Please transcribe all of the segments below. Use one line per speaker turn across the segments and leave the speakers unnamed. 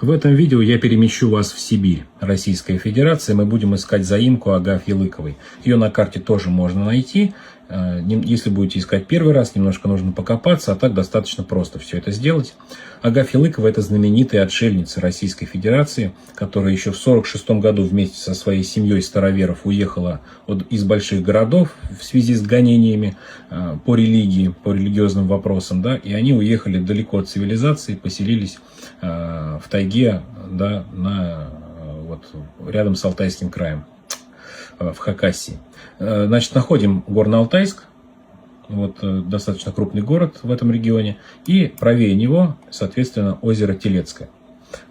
В этом видео я перемещу вас в Сибирь, Российская Федерация. Мы будем искать заимку Агафьи Лыковой. Ее на карте тоже можно найти. Если будете искать первый раз, немножко нужно покопаться, а так достаточно просто все это сделать. Агафья Лыкова – это знаменитая отшельница Российской Федерации, которая еще в 1946 году вместе со своей семьей староверов уехала из больших городов в связи с гонениями по религии, по религиозным вопросам, да, и они уехали далеко от цивилизации, поселились в тайге, да, рядом с Алтайским краем, в Хакасии. Значит, находим Горно-Алтайск, достаточно крупный город в этом регионе, и правее него, соответственно, озеро Телецкое.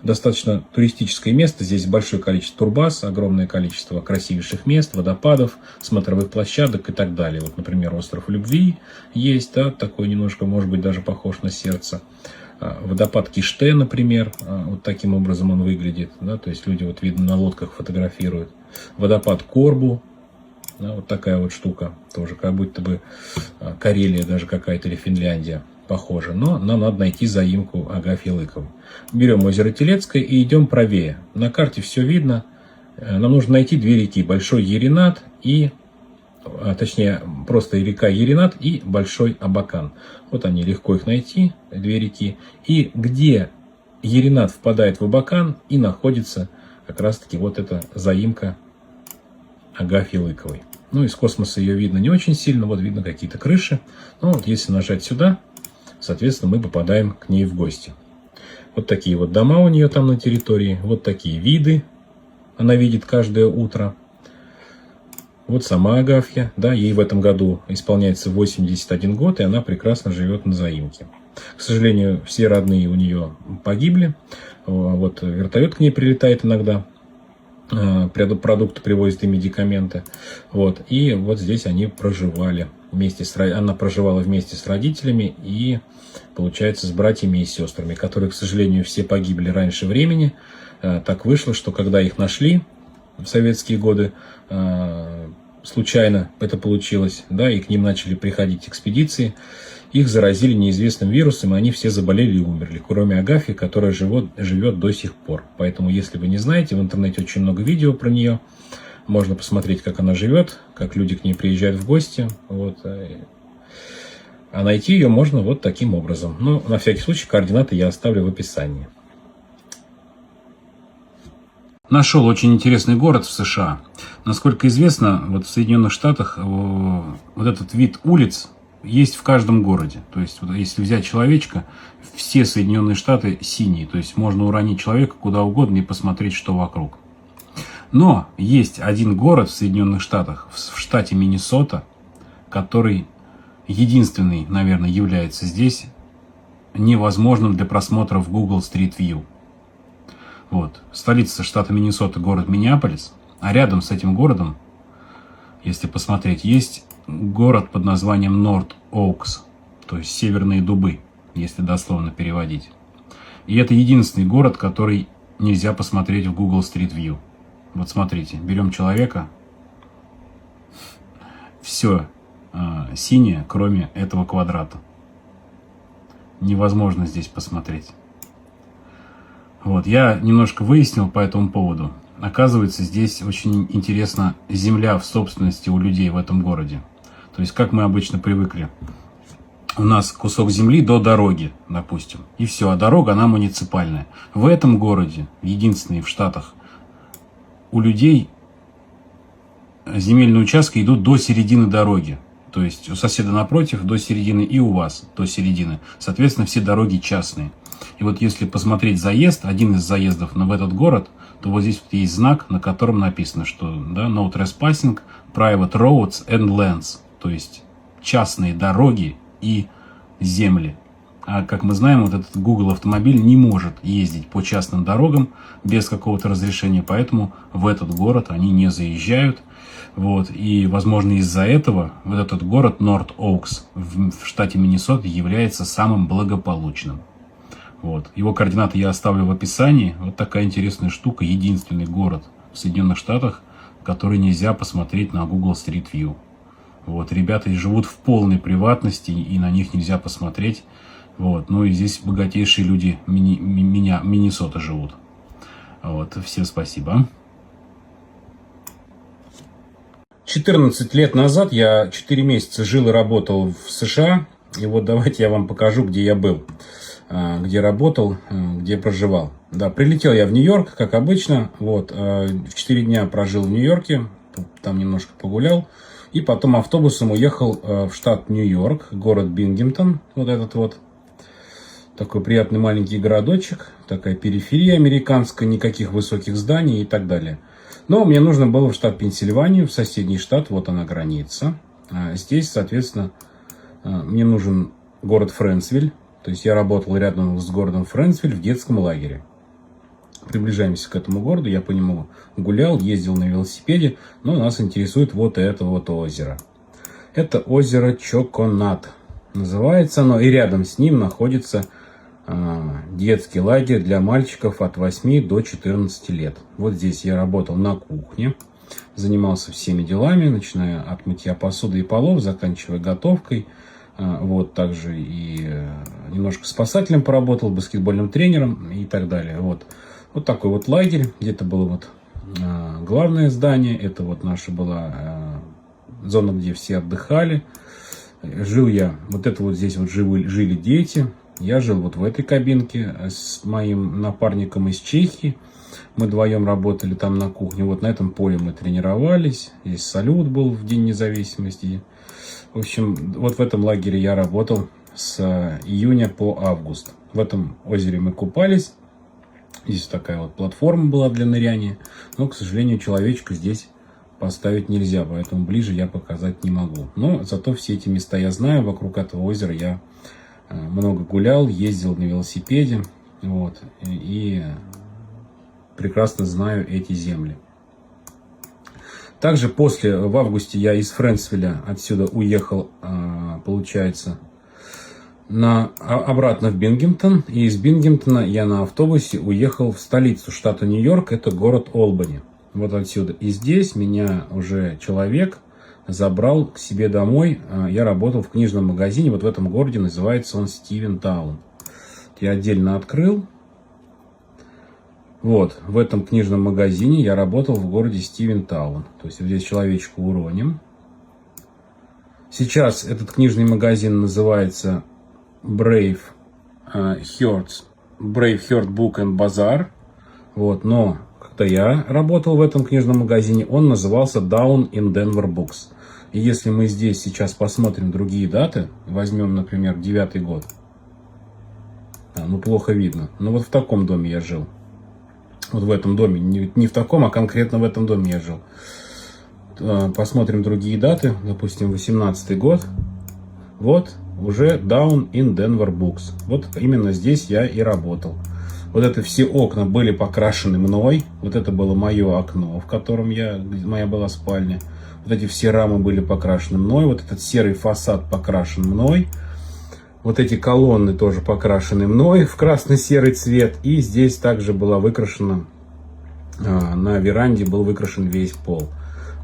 Достаточно туристическое место, здесь большое количество турбаз, огромное количество красивейших мест, водопадов, смотровых площадок и так далее. Вот, например, остров Любви есть, да, такой немножко, может быть, даже похож на сердце. Водопад Киште, например, вот таким образом он выглядит, да, то есть люди, вот видно, на лодках фотографируют. Водопад Корбу, да, вот такая вот штука, тоже как будто бы Карелия даже какая-то или Финляндия похожа. Но нам надо найти заимку Агафьи Лыковой. Берем озеро Телецкое и идем правее. На карте все видно. Нам нужно найти две реки. Большой Еринат и, точнее, просто река Еринат и Большой Абакан. Вот они, легко их найти, две реки. И где Еринат впадает в Абакан, и находится как раз-таки вот эта заимка Агафьи Лыковой. Ну, из космоса ее видно не очень сильно, вот видно какие-то крыши. Но вот если нажать сюда, соответственно, мы попадаем к ней в гости. Вот такие вот дома у нее там на территории, вот такие виды она видит каждое утро. Вот сама Агафья, да, ей в этом году исполняется 81 год, и она прекрасно живет на заимке. К сожалению, все родные у нее погибли. Вот вертолет к ней прилетает иногда, продукты привозят и медикаменты. Вот. И вот здесь они проживали она проживала вместе с родителями и, получается, с братьями и сестрами, которые, к сожалению, все погибли раньше времени. Так вышло, что когда их нашли в советские годы, случайно это получилось, да, и к ним начали приходить экспедиции, их заразили неизвестным вирусом, и они все заболели и умерли, кроме Агафьи, которая живет до сих пор. Поэтому, если вы не знаете, в интернете очень много видео про нее, можно посмотреть, как она живет, как люди к ней приезжают в гости. Вот. А найти ее можно вот таким образом. Но на всякий случай координаты я оставлю в описании. Нашел очень интересный город в США. Насколько известно, вот в Соединенных Штатах вот этот вид улиц есть в каждом городе. То есть, вот если взять человечка, все Соединенные Штаты синие. То есть, можно уронить человека куда угодно и посмотреть, что вокруг. Но есть один город в Соединенных Штатах, в штате Миннесота, который единственный, наверное, является здесь невозможным для просмотра в Google Street View. Вот. Столица штата Миннесота, город Миннеаполис, а рядом с этим городом, если посмотреть, есть город под названием Норт Оукс, то есть Северные Дубы, если дословно переводить. И это единственный город, который нельзя посмотреть в Google Street View. Вот смотрите, берем человека, все синее, кроме этого квадрата. Невозможно здесь посмотреть. Вот, я немножко выяснил по этому поводу. Оказывается, здесь очень интересна земля в собственности у людей в этом городе. То есть, как мы обычно привыкли, у нас кусок земли до дороги, допустим, и все, а дорога, она муниципальная. В этом городе, единственный в Штатах, у людей земельные участки идут до середины дороги. То есть у соседа напротив до середины и у вас до середины. Соответственно, все дороги частные. И вот если посмотреть заезд, один из заездов в этот город, то вот здесь вот есть знак, на котором написано, что да, no trespassing, private roads and lands. То есть частные дороги и земли. А как мы знаем, вот этот Google автомобиль не может ездить по частным дорогам без какого-то разрешения, поэтому в этот город они не заезжают. Вот. И, возможно, из-за этого вот этот город Норт Оукс в штате Миннесота является самым благополучным. Вот. Его координаты я оставлю в описании. Вот такая интересная штука. Единственный город в Соединенных Штатах, который нельзя посмотреть на Google Street View. Вот. Ребята живут в полной приватности, и на них нельзя посмотреть. Вот. Ну и здесь богатейшие люди Миннесоты живут. Вот. Всем спасибо. 14 лет назад я 4 месяца жил и работал в США. И вот давайте я вам покажу, где я был, где работал, где проживал. Да, прилетел я в Нью-Йорк, как обычно. Вот, в 4 дня прожил в Нью-Йорке, там немножко погулял. И потом автобусом уехал в штат Нью-Йорк, город Бингемтон. Вот этот вот. Такой приятный маленький городочек, такая периферия американская, никаких высоких зданий и так далее. Но мне нужно было в штат Пенсильванию, в соседний штат, вот она граница. Здесь, соответственно, мне нужен город Фрэнсвиль. То есть я работал рядом с городом Фрэнсвиль в детском лагере. Приближаемся к этому городу, я по нему гулял, ездил на велосипеде, но нас интересует вот это вот озеро. Это озеро Чоконат называется оно, и рядом с ним находится детский лагерь для мальчиков от 8 до 14 лет. Вот здесь я работал на кухне, занимался всеми делами, начиная от мытья посуды и полов, заканчивая готовкой. Вот, также и немножко спасателем поработал, баскетбольным тренером и так далее. Вот, вот такой вот лагерь. Где-то было вот главное здание. Это вот наша была зона, где все отдыхали. Жил я, вот это вот здесь вот жили дети. Я жил вот в этой кабинке с моим напарником из Чехии. Мы вдвоем работали там на кухне. Вот на этом поле мы тренировались. Здесь салют был в День независимости. В общем, вот в этом лагере я работал с июня по август. В этом озере мы купались. Здесь такая вот платформа была для ныряния. Но, к сожалению, человечка здесь поставить нельзя, поэтому ближе я показать не могу. Но зато все эти места я знаю. Вокруг этого озера я много гулял, ездил на велосипеде. Вот, и прекрасно знаю эти земли. Также в августе я из Фрэнсвилля отсюда уехал, получается, обратно в Бингемтон. И из Бингемтона я на автобусе уехал в столицу штата Нью-Йорк, это город Олбани. Вот отсюда. И здесь меня уже человек забрал к себе домой. Я работал в книжном магазине, вот в этом городе, называется он Стивентаун. Я отдельно открыл. Вот, в этом книжном магазине я работал в городе Стивентаун. То есть здесь человечку уроним. Сейчас этот книжный магазин называется Brave Heart Book and Bazaar. Вот, но когда я работал в этом книжном магазине, он назывался Down in Denver Books. И если мы здесь сейчас посмотрим другие даты, возьмем, например, 9-й год. Ну, плохо видно. Но вот в таком доме я жил. Вот в этом доме, не в таком, а конкретно в этом доме я жил. Посмотрим другие даты, допустим, 18-й год. Вот, уже Down in Denver Books. Вот именно здесь я и работал. Вот это все окна были покрашены мной. Вот это было мое окно, в котором моя была спальня. Вот эти все рамы были покрашены мной. Вот этот серый фасад покрашен мной. Вот эти колонны тоже покрашены мной в красно-серый цвет. И здесь также была выкрашена, на веранде был выкрашен весь пол.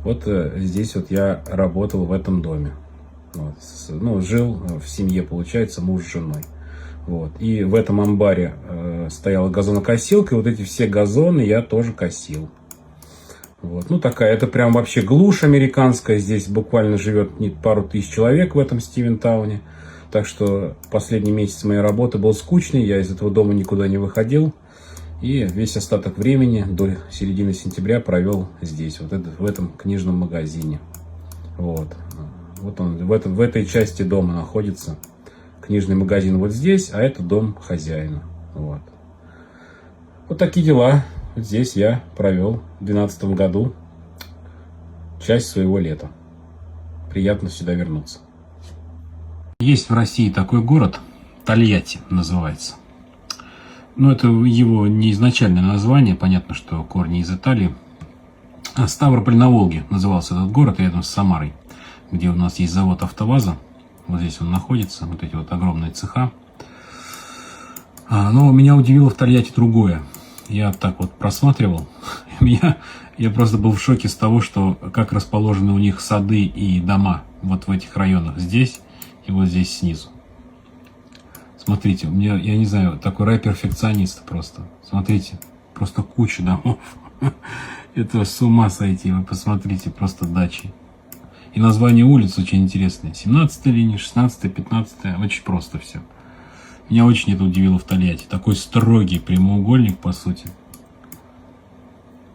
Вот здесь вот я работал в этом доме. Вот. Ну, жил в семье, получается, муж с женой. Вот. И в этом амбаре стояла газонокосилка. И вот эти все газоны я тоже косил. Вот. Ну, такая, это прям вообще глушь американская. Здесь буквально живет пару тысяч человек в этом Стивентауне. Так что последний месяц моей работы был скучный, я из этого дома никуда не выходил. И весь остаток времени до середины сентября провел здесь, вот в этом книжном магазине. Вот, вот он, в этой части дома находится книжный магазин вот здесь, а это дом хозяина. Вот, вот такие дела. Здесь я провел в 2012 году часть своего лета. Приятно сюда вернуться. Есть в России такой город, Тольятти называется. Но это его не изначальное название, понятно, что корни из Италии. Ставрополь на Волге назывался этот город, рядом с Самарой, где у нас есть завод АвтоВАЗа. Вот здесь он находится, вот эти вот огромные цеха. Но меня удивило в Тольятти другое. Я так вот просматривал, я просто был в шоке с того, что как расположены у них сады и дома вот в этих районах здесь и вот здесь снизу. Смотрите, у меня, я не знаю, такой рай-перфекционист просто. Смотрите, просто куча домов. Это с ума сойти, вы посмотрите, просто дачи. И название улиц очень интересное. 17-я линия, 16-я, 15-я. Очень просто все. Меня очень это удивило в Тольятти. Такой строгий прямоугольник, по сути.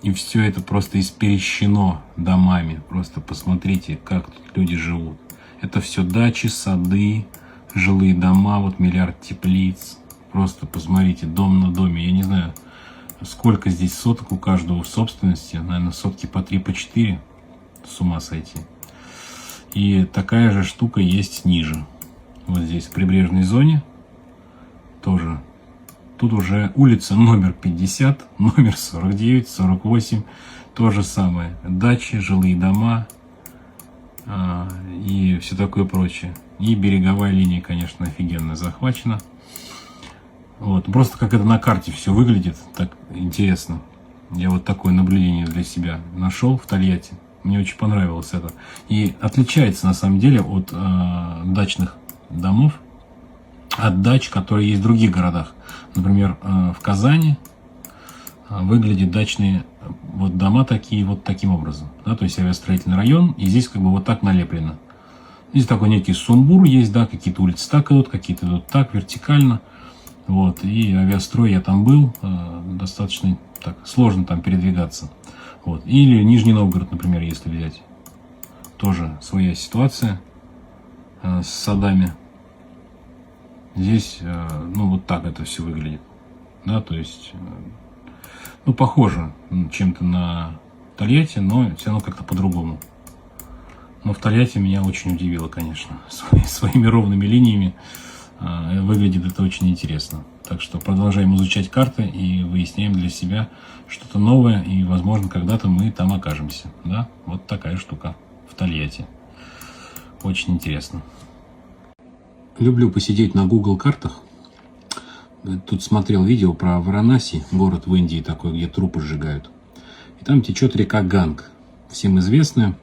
И все это просто исперещено домами. Просто посмотрите, как тут люди живут. Это все дачи, сады, жилые дома, вот миллиард теплиц. Просто посмотрите, дом на доме. Я не знаю, сколько здесь соток у каждого в собственности. Наверное, сотки по 3, по 4. С ума сойти. И такая же штука есть ниже. Вот здесь, в прибрежной зоне. Тоже. Тут уже улица номер 50, номер 49, 48. То же самое. Дачи, жилые дома и все такое прочее. И береговая линия, конечно, офигенно захвачена. Вот. Просто как это на карте все выглядит, так интересно. Я вот такое наблюдение для себя нашел в Тольятти. Мне очень понравилось это. И отличается на самом деле от дачных домов, от дач, которые есть в других городах. Например, в Казани выглядят дачные вот дома такие вот таким образом. Да, то есть авиастроительный район, и здесь как бы вот так налеплено. Здесь такой некий сумбур есть, да, какие-то улицы так идут, какие-то идут так, вертикально. Вот, и авиастрой, я там был, достаточно так сложно там передвигаться. Вот. Или Нижний Новгород, например, если взять. Тоже своя ситуация с садами. Здесь, ну, вот так это все выглядит. Да, то есть, ну, похоже чем-то на Тольятти, но все равно как-то по-другому. Но в Тольятти меня очень удивило, конечно, своими ровными линиями. Выглядит это очень интересно. Так что продолжаем изучать карты и выясняем для себя что-то новое. И, возможно, когда-то мы там окажемся. Да? Вот такая штука в Тольятти. Очень интересно. Люблю посидеть на Google картах. Тут смотрел видео про Варанаси, город в Индии такой, где трупы сжигают. И там течет река Ганг. Всем известная.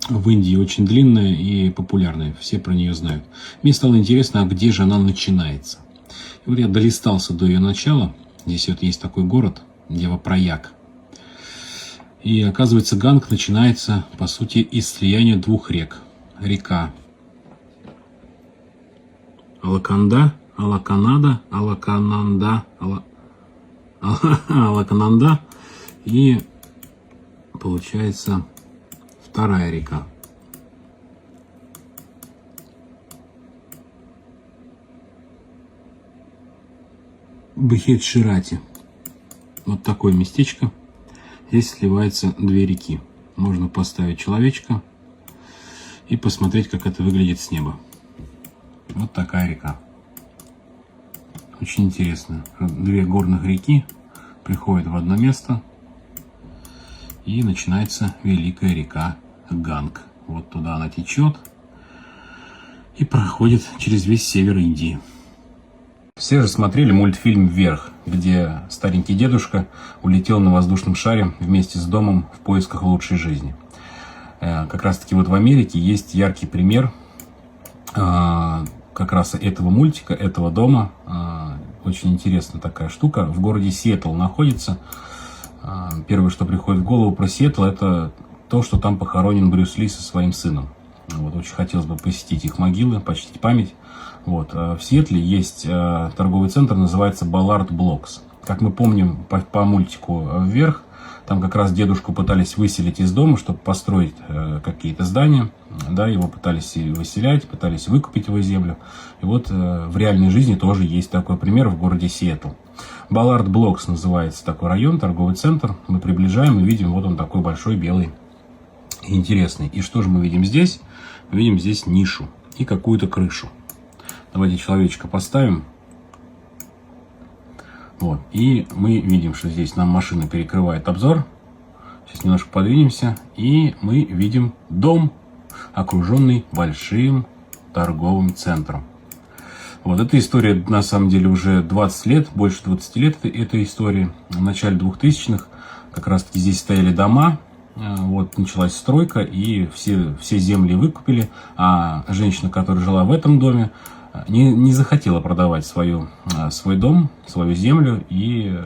В Индии очень длинная и популярная. Все про нее знают. Мне стало интересно, а где же она начинается. И вот я долистался до ее начала. Здесь вот есть такой город, Девапраяг. И оказывается, Ганг начинается, по сути, из слияния двух рек. Река Алаканда, Алаканада, Алакананда, Алакананда и, получается, вторая река. Бхедширати. Вот такое местечко. Здесь сливаются две реки. Можно поставить человечка и посмотреть, как это выглядит с неба. Вот такая река. Очень интересно. Две горных реки приходят в одно место. И начинается великая река Ганг. Вот туда она течет и проходит через весь север Индии. Все же смотрели мультфильм «Вверх», где старенький дедушка улетел на воздушном шаре вместе с домом в поисках лучшей жизни. Как раз таки вот в Америке есть яркий пример как раз этого мультика, этого дома. Очень интересная такая штука. В городе Сиэтл находится. Первое, что приходит в голову про Сиэтл, это то, что там похоронен Брюс Ли со своим сыном. Вот, очень хотелось бы посетить их могилы, почтить память. Вот, в Сиэтле есть торговый центр, называется Ballard Blocks. Как мы помним по мультику «Вверх», там как раз дедушку пытались выселить из дома, чтобы построить какие-то здания. Да, его пытались выселять, пытались выкупить его землю. И вот в реальной жизни тоже есть такой пример в городе Сиэтл. Ballard Blocks называется такой район, торговый центр. Мы приближаем и видим, вот он такой большой, белый, интересный. И что же мы видим здесь? Мы видим здесь нишу и какую-то крышу. Давайте человечка поставим. Вот. И мы видим, что здесь нам машина перекрывает обзор. Сейчас немножко подвинемся. И мы видим дом, окруженный большим торговым центром. Вот эта история, на самом деле, уже 20 лет, больше 20 лет этой истории. В начале 2000-х как раз таки здесь стояли дома. Вот началась стройка, и все земли выкупили. А женщина, которая жила в этом доме, не захотела продавать свой дом, свою землю и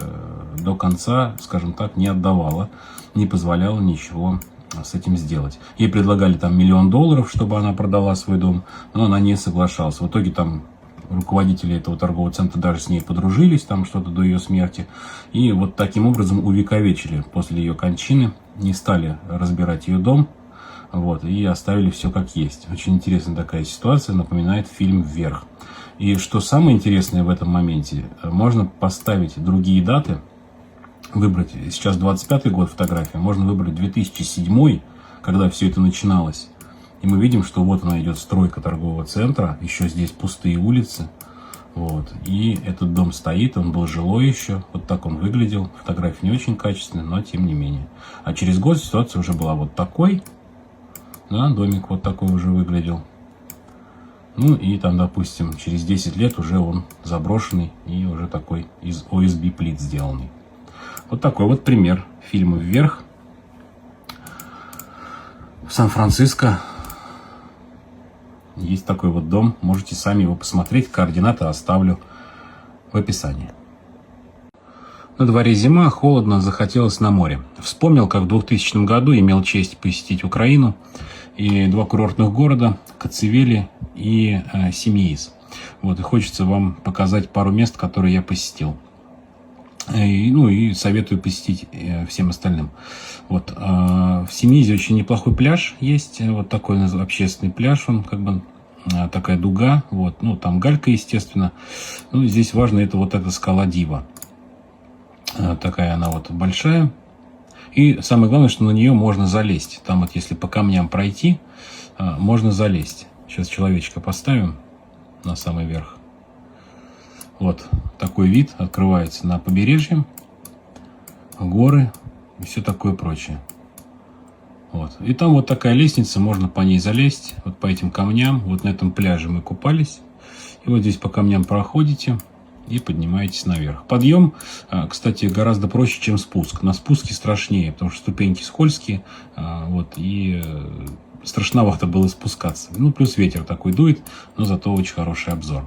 до конца, скажем так, не отдавала, не позволяла ничего с этим сделать. Ей предлагали там $1 миллион, чтобы она продала свой дом, но она не соглашалась. В итоге там руководители этого торгового центра даже с ней подружились, там что-то до ее смерти. И вот таким образом увековечили после ее кончины, не стали разбирать ее дом, вот, и оставили все как есть. Очень интересная такая ситуация, напоминает фильм «Вверх». И что самое интересное в этом моменте, можно поставить другие даты, выбрать, сейчас 25-й год фотография, можно выбрать 2007, когда все это начиналось. И мы видим, что вот она идет стройка торгового центра, еще здесь пустые улицы. Вот. И этот дом стоит, он был жилой еще, вот так он выглядел. Фотография не очень качественная, но тем не менее. А через год ситуация уже была вот такой. Да, домик вот такой уже выглядел. Ну и там, допустим, через 10 лет уже он заброшенный и уже такой из ОСБ плит сделанный. Вот такой вот пример фильма «Вверх» в Сан-Франциско. Есть такой вот дом, можете сами его посмотреть, координаты оставлю в описании. На дворе зима, холодно, захотелось на море. Вспомнил, как в 2000 году имел честь посетить Украину и 2 курортных города Коцевели и Семиис. Вот, и хочется вам показать пару мест, которые я посетил. И советую посетить всем остальным. Вот, в Семиизе очень неплохой пляж есть, вот такой общественный пляж, он как бы такая дуга, вот, ну там галька, естественно. Ну, здесь важно это вот эта скала Дива, такая она вот большая, и самое главное, что на нее можно залезть. Там вот если по камням пройти, можно залезть. Сейчас человечка поставим на самый верх. Вот такой вид открывается на побережье, горы и все такое прочее. Вот. И там вот такая лестница, можно по ней залезть, вот по этим камням. Вот на этом пляже мы купались. И вот здесь по камням проходите и поднимаетесь наверх. Подъем, кстати, гораздо проще, чем спуск. На спуске страшнее, потому что ступеньки скользкие, вот, и страшновато было спускаться. Ну, плюс ветер такой дует, но зато очень хороший обзор.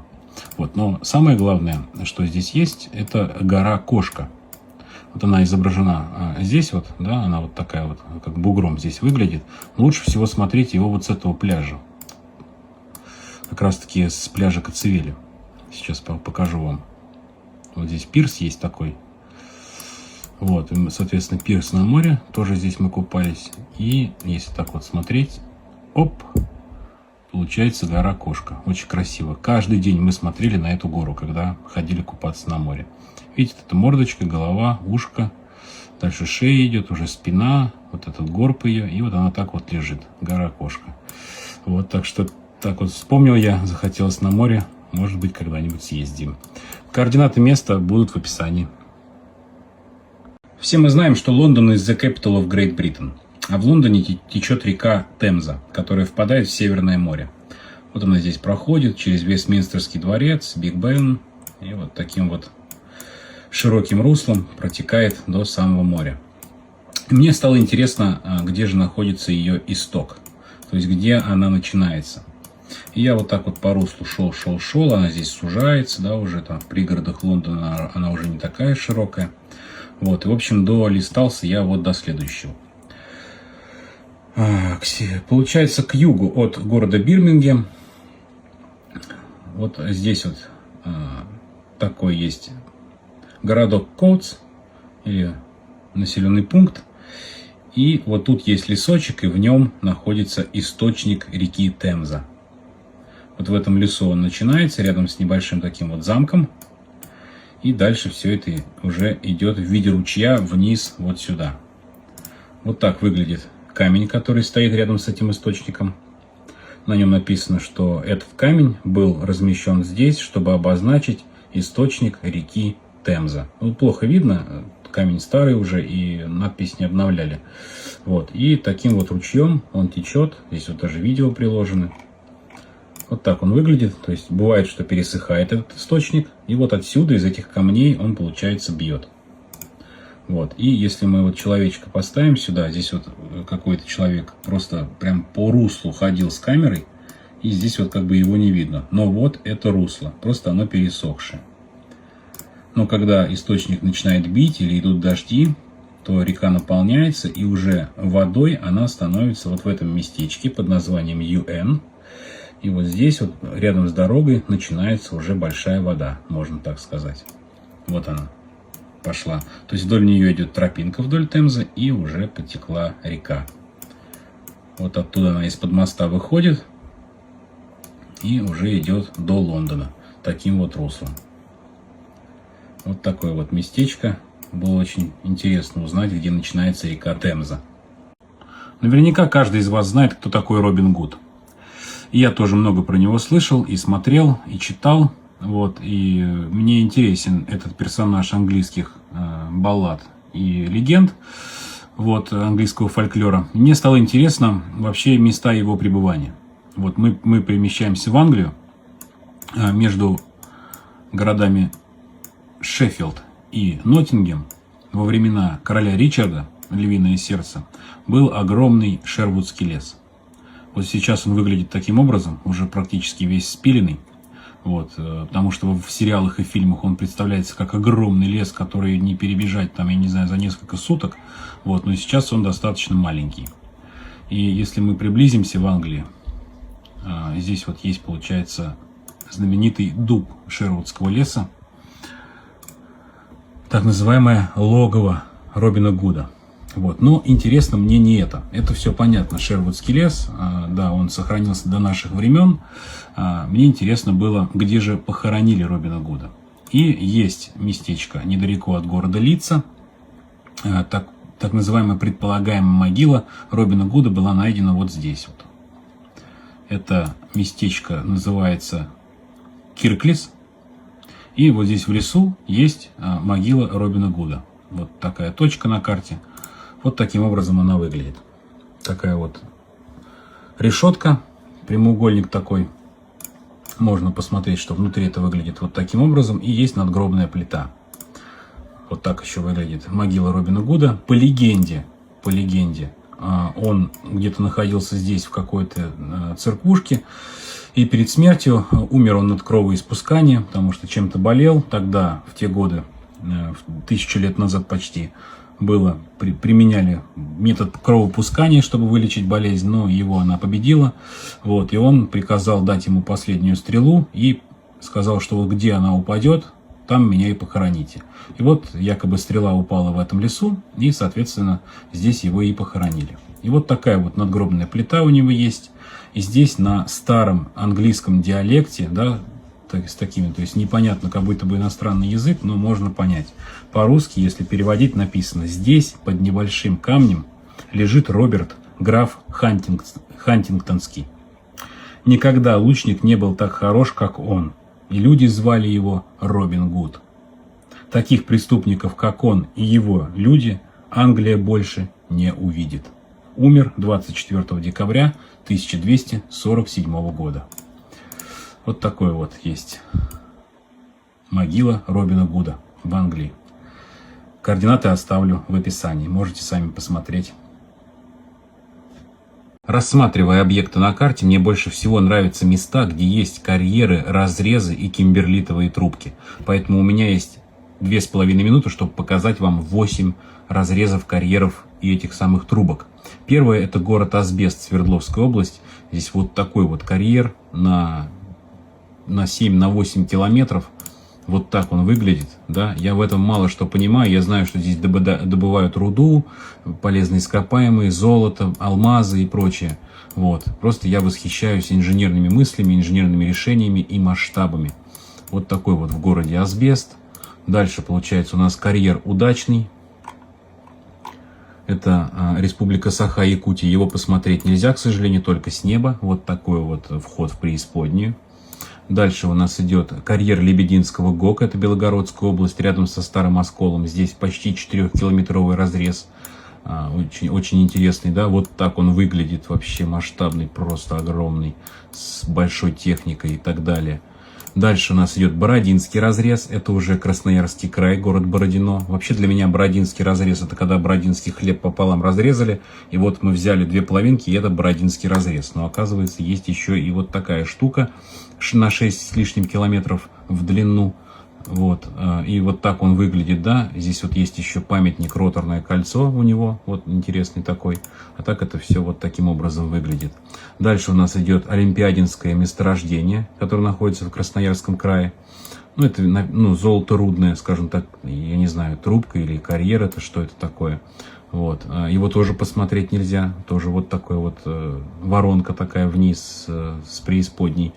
Вот, но самое главное, что здесь есть, это гора Кошка. Вот она изображена здесь вот, да, она вот такая вот, как бугром здесь выглядит. Но лучше всего смотреть его вот с этого пляжа. Как раз таки с пляжа Коцевели. Сейчас покажу вам. Вот здесь пирс есть такой. Вот, и, соответственно, пирс на море. Тоже здесь мы купались. И если так вот смотреть, оп, получается гора Кошка. Очень красиво. Каждый день мы смотрели на эту гору, когда ходили купаться на море. Видите, это мордочка, голова, ушко. Дальше шея идет, уже спина. Вот этот горб ее. И вот она так вот лежит. Гора Кошка. Вот, так что так вот вспомнил я, захотелось на море. Может быть, когда-нибудь съездим. Координаты места будут в описании. Все мы знаем, что Лондон is the capital of Great Britain. А в Лондоне течет река Темза, которая впадает в Северное море. Вот она здесь проходит через Вестминстерский дворец, Биг Бен. И вот таким вот широким руслом протекает до самого моря. И мне стало интересно, где же находится ее исток. То есть, где она начинается. И я вот так вот по руслу шел. Она здесь сужается, да, уже там в пригородах Лондона она уже не такая широкая. Вот, и в общем, долистался я вот до следующего. Получается, к югу от города Бирмингем, вот здесь вот такой есть городок Коутс, или населенный пункт. И вот тут есть лесочек, и в нем находится источник реки Темза. Вот в этом лесу он начинается, рядом с небольшим таким вот замком. И дальше все это уже идет в виде ручья вниз вот сюда. Вот так выглядит камень, который стоит рядом с этим источником. На нем написано, что этот камень был размещен здесь, чтобы обозначить источник реки Темза. Вот плохо видно, камень старый уже и надпись не обновляли. Вот. И таким вот ручьем он течет. Здесь вот даже видео приложены. Вот так он выглядит. То есть бывает, что пересыхает этот источник. И вот отсюда, из этих камней, он, получается, бьет. Вот. И если мы вот человечка поставим сюда, здесь вот какой-то человек просто прям по руслу ходил с камерой И здесь вот как бы его не видно. Но вот это русло, просто оно пересохшее. Но когда источник начинает бить или идут дожди, то река наполняется, и уже водой она становится вот в этом местечке под названием Юэн. И вот здесь вот рядом с дорогой начинается уже большая вода, можно так сказать. Вот она пошла. То есть вдоль нее идет тропинка вдоль Темзы, и уже потекла река. Вот оттуда она из-под моста выходит и уже идет до Лондона таким вот руслом. Вот такое вот местечко. Было очень интересно узнать, где начинается река Темза. Наверняка каждый из вас знает, кто такой Робин Гуд. И я тоже много про него слышал, и смотрел, и читал. Вот, и мне интересен этот персонаж английских баллад и легенд, вот, английского фольклора. Мне стало интересно вообще места его пребывания. Вот мы перемещаемся в Англию между городами Шеффилд и Ноттингем. Во времена короля Ричарда, Львиное сердце, был огромный Шервудский лес. Вот сейчас он выглядит таким образом, уже практически весь спиленный. Вот, потому что в сериалах и фильмах он представляется как огромный лес, который не перебежать, там, я не знаю, за несколько суток. Вот, но сейчас он достаточно маленький. И если мы приблизимся в Англии, здесь вот есть, получается, знаменитый дуб Шервудского леса, так называемое логово Робина Гуда. Вот. Но интересно мне не это. Это все понятно. Шервудский лес, да, он сохранился до наших времен. Мне интересно было, где же похоронили Робина Гуда. И есть местечко недалеко от города Лидса. Так называемая предполагаемая могила Робина Гуда была найдена вот здесь. Вот. Это местечко называется Кирклис. И вот здесь в лесу есть могила Робина Гуда. Вот такая точка на карте. Вот таким образом она выглядит. Такая вот решетка, прямоугольник такой. Можно посмотреть, что внутри это выглядит вот таким образом. И есть надгробная плита. Вот так еще выглядит могила Робина Гуда. По легенде, он где-то находился здесь в какой-то церквушке. И перед смертью умер он от кровоиспускания, потому что чем-то болел. Тогда, в те годы, 1000 лет назад почти, применяли метод кровопускания, чтобы вылечить болезнь, но его она победила. Вот, и он приказал дать ему последнюю стрелу и сказал, что вот где она упадет, там меня и похороните. И вот якобы стрела упала в этом лесу, и, соответственно, здесь его и похоронили. И вот такая вот надгробная плита у него есть. И здесь на старом английском диалекте, да, с такими, то есть непонятно, как будто бы иностранный язык, но можно понять. По-русски, если переводить, написано: здесь под небольшим камнем лежит Роберт, граф Хантингтонский. Никогда лучник не был так хорош, как он, и люди звали его Робин Гуд. Таких преступников, как он и его люди, Англия больше не увидит. Умер 24 декабря 1247 года. Вот такой вот есть могила Робина Гуда в Англии. Координаты оставлю в описании, можете сами посмотреть. Рассматривая объекты на карте, мне больше всего нравятся места, где есть карьеры, разрезы и кимберлитовые трубки. Поэтому у меня есть 2,5 минуты, чтобы показать вам 8 разрезов, карьеров и этих самых трубок. Первое — это город Асбест, Свердловская область. Здесь вот такой вот карьер на 7-8 километров. Вот так он выглядит. Да? Я в этом мало что понимаю. Я знаю, что здесь добывают руду, полезные ископаемые, золото, алмазы и прочее. Вот. Просто я восхищаюсь инженерными мыслями, инженерными решениями и масштабами. Вот такой вот в городе Асбест. Дальше получается у нас карьер Удачный. Это Республика Саха-Якутия. Его посмотреть нельзя, к сожалению, только с неба. Вот такой вот вход в преисподнюю. Дальше у нас идет карьер Лебединского ГОК. Это Белгородская область, рядом со Старым Осколом. Здесь почти 4-километровый разрез. Очень, очень интересный, да. Вот так он выглядит, вообще масштабный, просто огромный, с большой техникой и так далее. Дальше у нас идет Бородинский разрез, это уже Красноярский край, город Бородино. Вообще для меня Бородинский разрез — это когда бородинский хлеб пополам разрезали, и вот мы взяли две половинки, и это Бородинский разрез. Но оказывается, есть еще и вот такая штука на 6 с лишним километров в длину. Вот, и вот так он выглядит, да. Здесь вот есть еще памятник, роторное кольцо у него, вот интересный такой. А так это все вот таким образом выглядит. Дальше у нас идет Олимпиадинское месторождение, которое находится в Красноярском крае. Ну, это, золоторудное, скажем так, я не знаю, трубка или карьер, это что это такое. Вот, его тоже посмотреть нельзя, тоже вот такой вот воронка такая вниз с преисподней.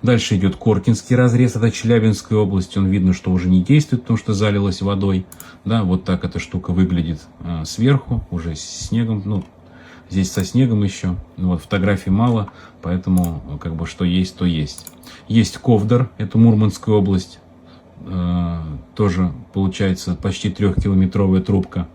Дальше идет Коркинский разрез, это Челябинская область, он видно, что уже не действует, потому что залилось водой. Да, вот так эта штука выглядит сверху, уже с снегом, ну, здесь со снегом еще, вот фотографий мало, поэтому как бы что есть, то есть. Есть Ковдор, это Мурманская область, тоже получается почти 3-километровая трубка.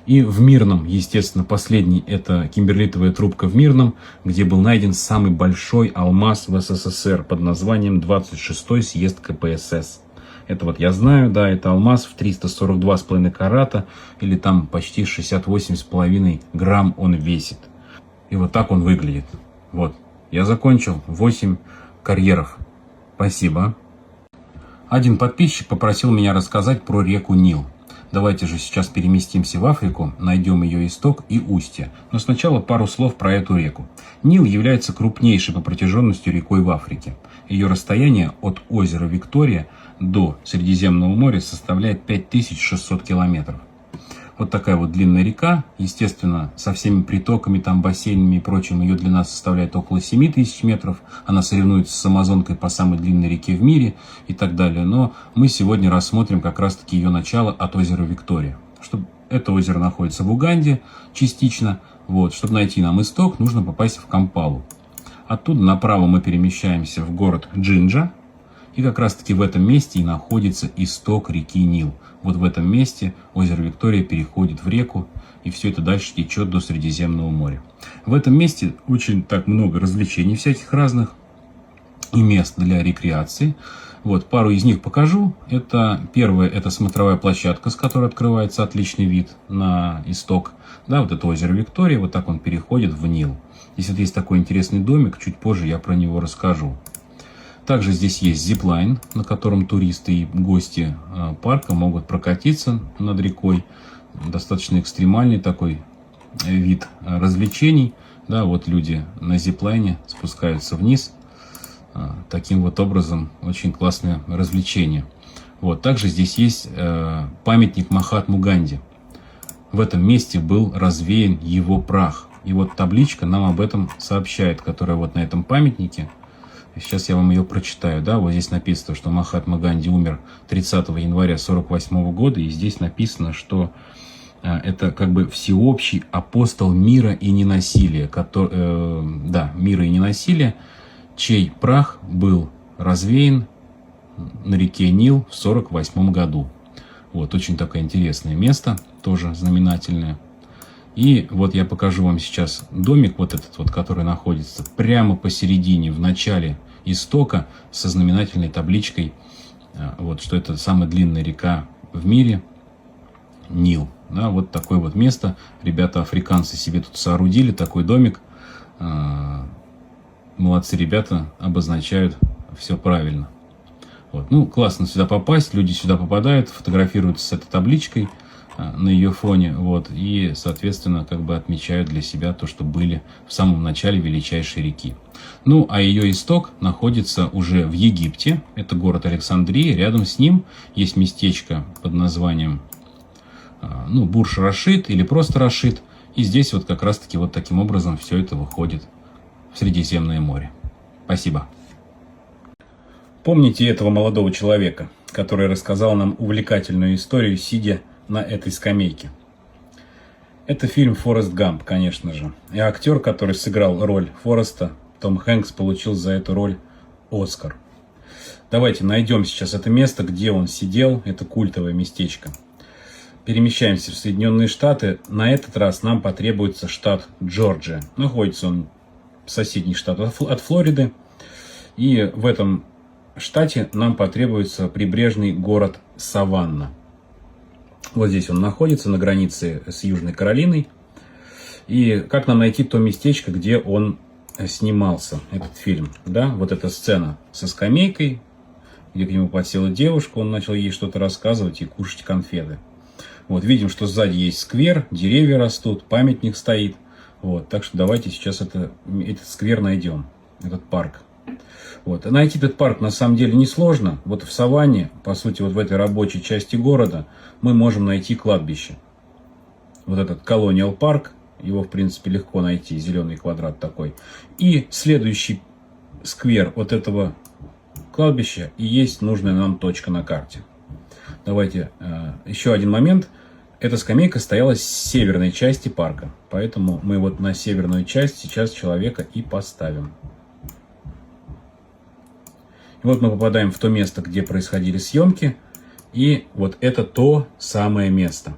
И в Мирном, естественно, последний — это кимберлитовая трубка в Мирном, где был найден самый большой алмаз в СССР под названием 26-й съезд КПСС. Это вот я знаю, да, это алмаз в 342,5 карата, или там почти 68,5 грамм он весит. И вот так он выглядит. Вот, я закончил 8 карьеров. Спасибо. Один подписчик попросил меня рассказать про реку Нил. Давайте же сейчас переместимся в Африку, найдем ее исток и устье. Но сначала пару слов про эту реку. Нил является крупнейшей по протяженности рекой в Африке. Ее расстояние от озера Виктория до Средиземного моря составляет 5600 километров. Вот такая вот длинная река, естественно, со всеми притоками, там бассейнами и прочим, ее длина составляет около 7000 метров. Она соревнуется с Амазонкой по самой длинной реке в мире и так далее. Но мы сегодня рассмотрим как раз-таки ее начало от озера Виктория. Это озеро находится в Уганде частично. Вот, чтобы найти нам исток, нужно попасть в Кампалу. Оттуда направо мы перемещаемся в город Джинджа. И как раз-таки в этом месте и находится исток реки Нил. Вот в этом месте озеро Виктория переходит в реку, и все это дальше течет до Средиземного моря. В этом месте очень так много развлечений всяких разных и мест для рекреации. Вот, пару из них покажу. Это первое, это смотровая площадка, с которой открывается отличный вид на исток. Да, вот это озеро Виктория, вот так он переходит в Нил. Здесь вот есть такой интересный домик, чуть позже я про него расскажу. Также здесь есть зиплайн, на котором туристы и гости парка могут прокатиться над рекой. Достаточно экстремальный такой вид развлечений. Да, вот люди на зиплайне спускаются вниз. Таким вот образом очень классное развлечение. Вот. Также здесь есть памятник Махатму Ганди. В этом месте был развеян его прах. И вот табличка нам об этом сообщает, которая вот на этом памятнике. Сейчас я вам ее прочитаю. Да, вот здесь написано, что Махатма Ганди умер 30 января 1948 года. И здесь написано, что это как бы всеобщий апостол мира и ненасилия. Мира и ненасилия, чей прах был развеян на реке Нил в 1948 году. Вот, очень такое интересное место, тоже знаменательное. И вот я покажу вам сейчас домик, вот этот вот, который находится прямо посередине, в начале истока, со знаменательной табличкой, вот, что это самая длинная река в мире, Нил. Да, вот такое вот место. Ребята, африканцы, себе тут соорудили такой домик. Молодцы ребята, обозначают все правильно. Вот. Ну, классно сюда попасть, люди сюда попадают, фотографируются с этой табличкой на ее фоне, вот, и, соответственно, как бы отмечают для себя то, что были в самом начале величайшей реки. Ну, а ее исток находится уже в Египте, это город Александрия, рядом с ним есть местечко под названием, Бурж-Рашид или просто Рашид, и здесь вот как раз-таки вот таким образом все это выходит в Средиземное море. Спасибо. Помните этого молодого человека, который рассказал нам увлекательную историю, сидя на этой скамейке? Это фильм «Форест Гамп», конечно же. И актер, который сыграл роль Фореста, Том Хэнкс, получил за эту роль Оскар. Давайте найдем сейчас это место, где он сидел. Это культовое местечко. Перемещаемся в Соединенные Штаты. На этот раз нам потребуется штат Джорджия. Находится он, соседний штат от Флориды. И в этом штате нам потребуется прибрежный город Саванна. Вот здесь он находится, на границе с Южной Каролиной. И как нам найти то местечко, где он снимался, этот фильм? Да, вот эта сцена со скамейкой, где к нему подсела девушка, он начал ей что-то рассказывать и кушать конфеты. Вот, видим, что сзади есть сквер, деревья растут, памятник стоит. Вот, так что давайте сейчас этот сквер найдем, этот парк. Вот. Найти этот парк на самом деле несложно. Вот в Саванне, по сути, вот в этой рабочей части города, мы можем найти кладбище. Вот этот Colonial парк, его, в принципе, легко найти, зеленый квадрат такой. И следующий сквер вот этого кладбища и есть нужная нам точка на карте. Давайте еще один момент. Эта скамейка стояла с северной части парка, поэтому мы вот на северную часть сейчас человека и поставим. И вот мы попадаем в то место, где происходили съемки, и вот это то самое место.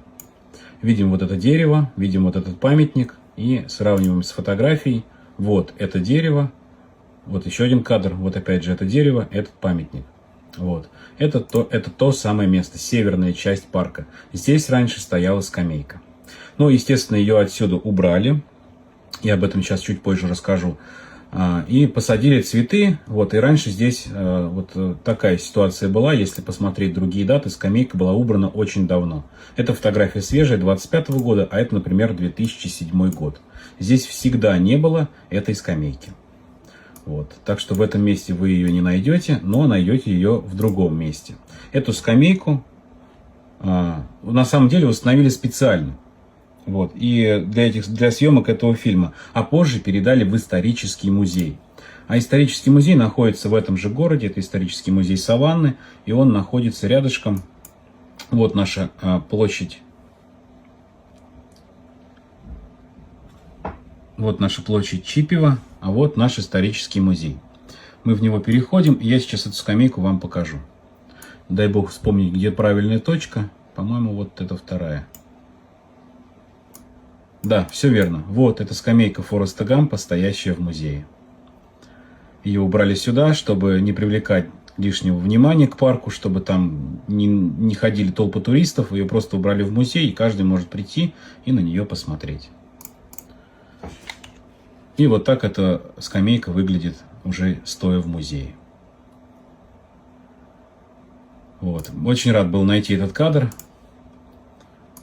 Видим вот это дерево, видим вот этот памятник и сравниваем с фотографией. Вот это дерево, вот еще один кадр, вот опять же это дерево, этот памятник. Вот. Это то самое место, северная часть парка. Здесь раньше стояла скамейка. Ну, естественно, ее отсюда убрали. Я об этом сейчас чуть позже расскажу. И посадили цветы. Вот. И раньше здесь вот такая ситуация была. Если посмотреть другие даты, скамейка была убрана очень давно. Эта фотография свежая, 25-го года, а это, например, 2007 год. Здесь всегда не было этой скамейки. Вот. Так что в этом месте вы ее не найдете, но найдете ее в другом месте. Эту скамейку на самом деле установили специально. Вот. И для съемок этого фильма. А позже передали в исторический музей. А исторический музей находится в этом же городе. Это исторический музей Саванны. И он находится рядышком. Вот наша площадь. Вот наша площадь Чипева, а вот наш исторический музей. Мы в него переходим, и я сейчас эту скамейку вам покажу. Дай бог вспомнить, где правильная точка. По-моему, вот это вторая. Да, все верно. Вот эта скамейка Фореста Гампа, стоящая в музее. Ее убрали сюда, чтобы не привлекать лишнего внимания к парку, чтобы там не ходили толпы туристов. Ее просто убрали в музей, и каждый может прийти и на нее посмотреть. И вот так эта скамейка выглядит, уже стоя в музее. Вот. Очень рад был найти этот кадр.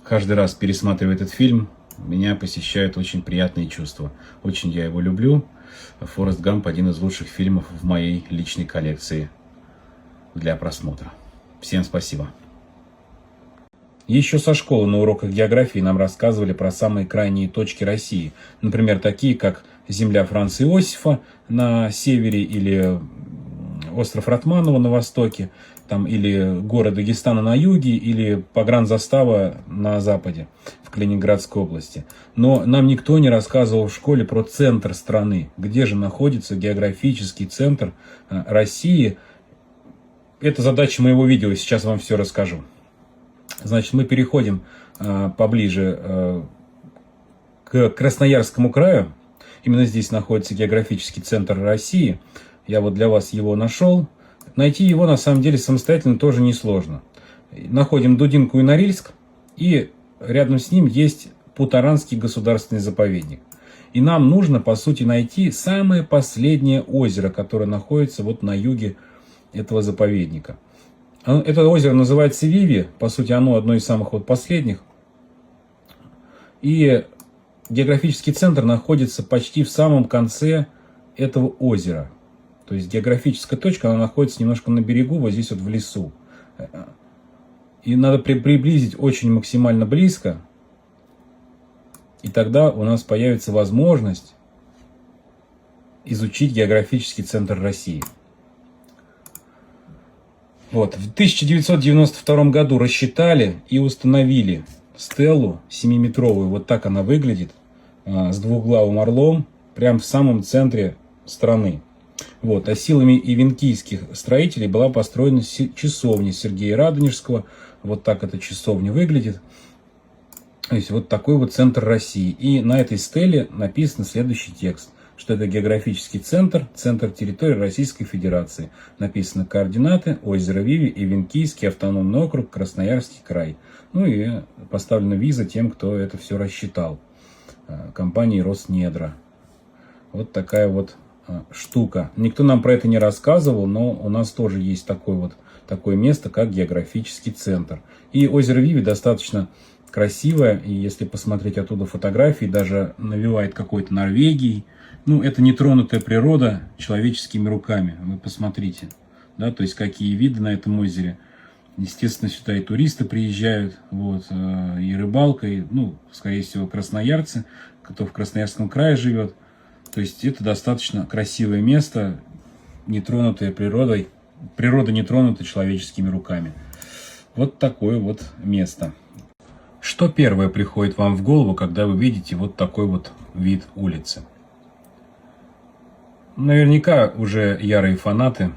Каждый раз, пересматривая этот фильм, меня посещают очень приятные чувства. Очень я его люблю. «Форест Гамп» — один из лучших фильмов в моей личной коллекции для просмотра. Всем спасибо. Еще со школы на уроках географии нам рассказывали про самые крайние точки России. Например, такие как земля Франца Иосифа на севере, или остров Ратманова на востоке, там, или город Дагестана на юге, или погранзастава на западе, в Калининградской области. Но нам никто не рассказывал в школе про центр страны. Где же находится географический центр России? Это задача моего видео, сейчас вам все расскажу. Значит, мы переходим поближе к Красноярскому краю. Именно здесь находится географический центр России. Я вот для вас его нашел. Найти его на самом деле самостоятельно тоже несложно. Находим Дудинку и Норильск. И рядом с ним есть Путаранский государственный заповедник. И нам нужно, по сути, найти самое последнее озеро, которое находится вот на юге этого заповедника. Это озеро называется Виви. По сути, оно одно из самых вот последних. И географический центр находится почти в самом конце этого озера. То есть географическая точка, она находится немножко на берегу, вот здесь вот в лесу. И надо приблизить очень максимально близко. И тогда у нас появится возможность изучить географический центр России. Вот. В 1992 году рассчитали и установили стелу 7-метровую. Вот так она выглядит. С двухглавым орлом. Прямо в самом центре страны. Вот. А силами ивенкийских строителей была построена часовня Сергея Радонежского. Вот так эта часовня выглядит. То есть вот такой вот центр России. И на этой стеле написан следующий текст. что это географический центр, центр территории Российской Федерации. Написано координаты: озеро Виви и Винкийский автономный округ, Красноярский край. Ну и поставлена виза тем, кто это все рассчитал. Компании Роснедра. Вот такая вот штука. Никто нам про это не рассказывал, но у нас тоже есть такое место, как географический центр. И озеро Виви достаточно красивое, и если посмотреть оттуда фотографии, даже навевает какой-то Норвегией. Ну, это нетронутая природа человеческими руками. Вы посмотрите, да, то есть какие виды на этом озере. Естественно, сюда и туристы приезжают, вот, и рыбалка, и, ну, скорее всего, красноярцы, кто в Красноярском крае живет. То есть это достаточно красивое место, нетронутое природой, природа не тронута человеческими руками. Вот такое вот место. Что первое приходит вам в голову, когда вы видите вот такой вот вид улицы? Наверняка уже ярые фанаты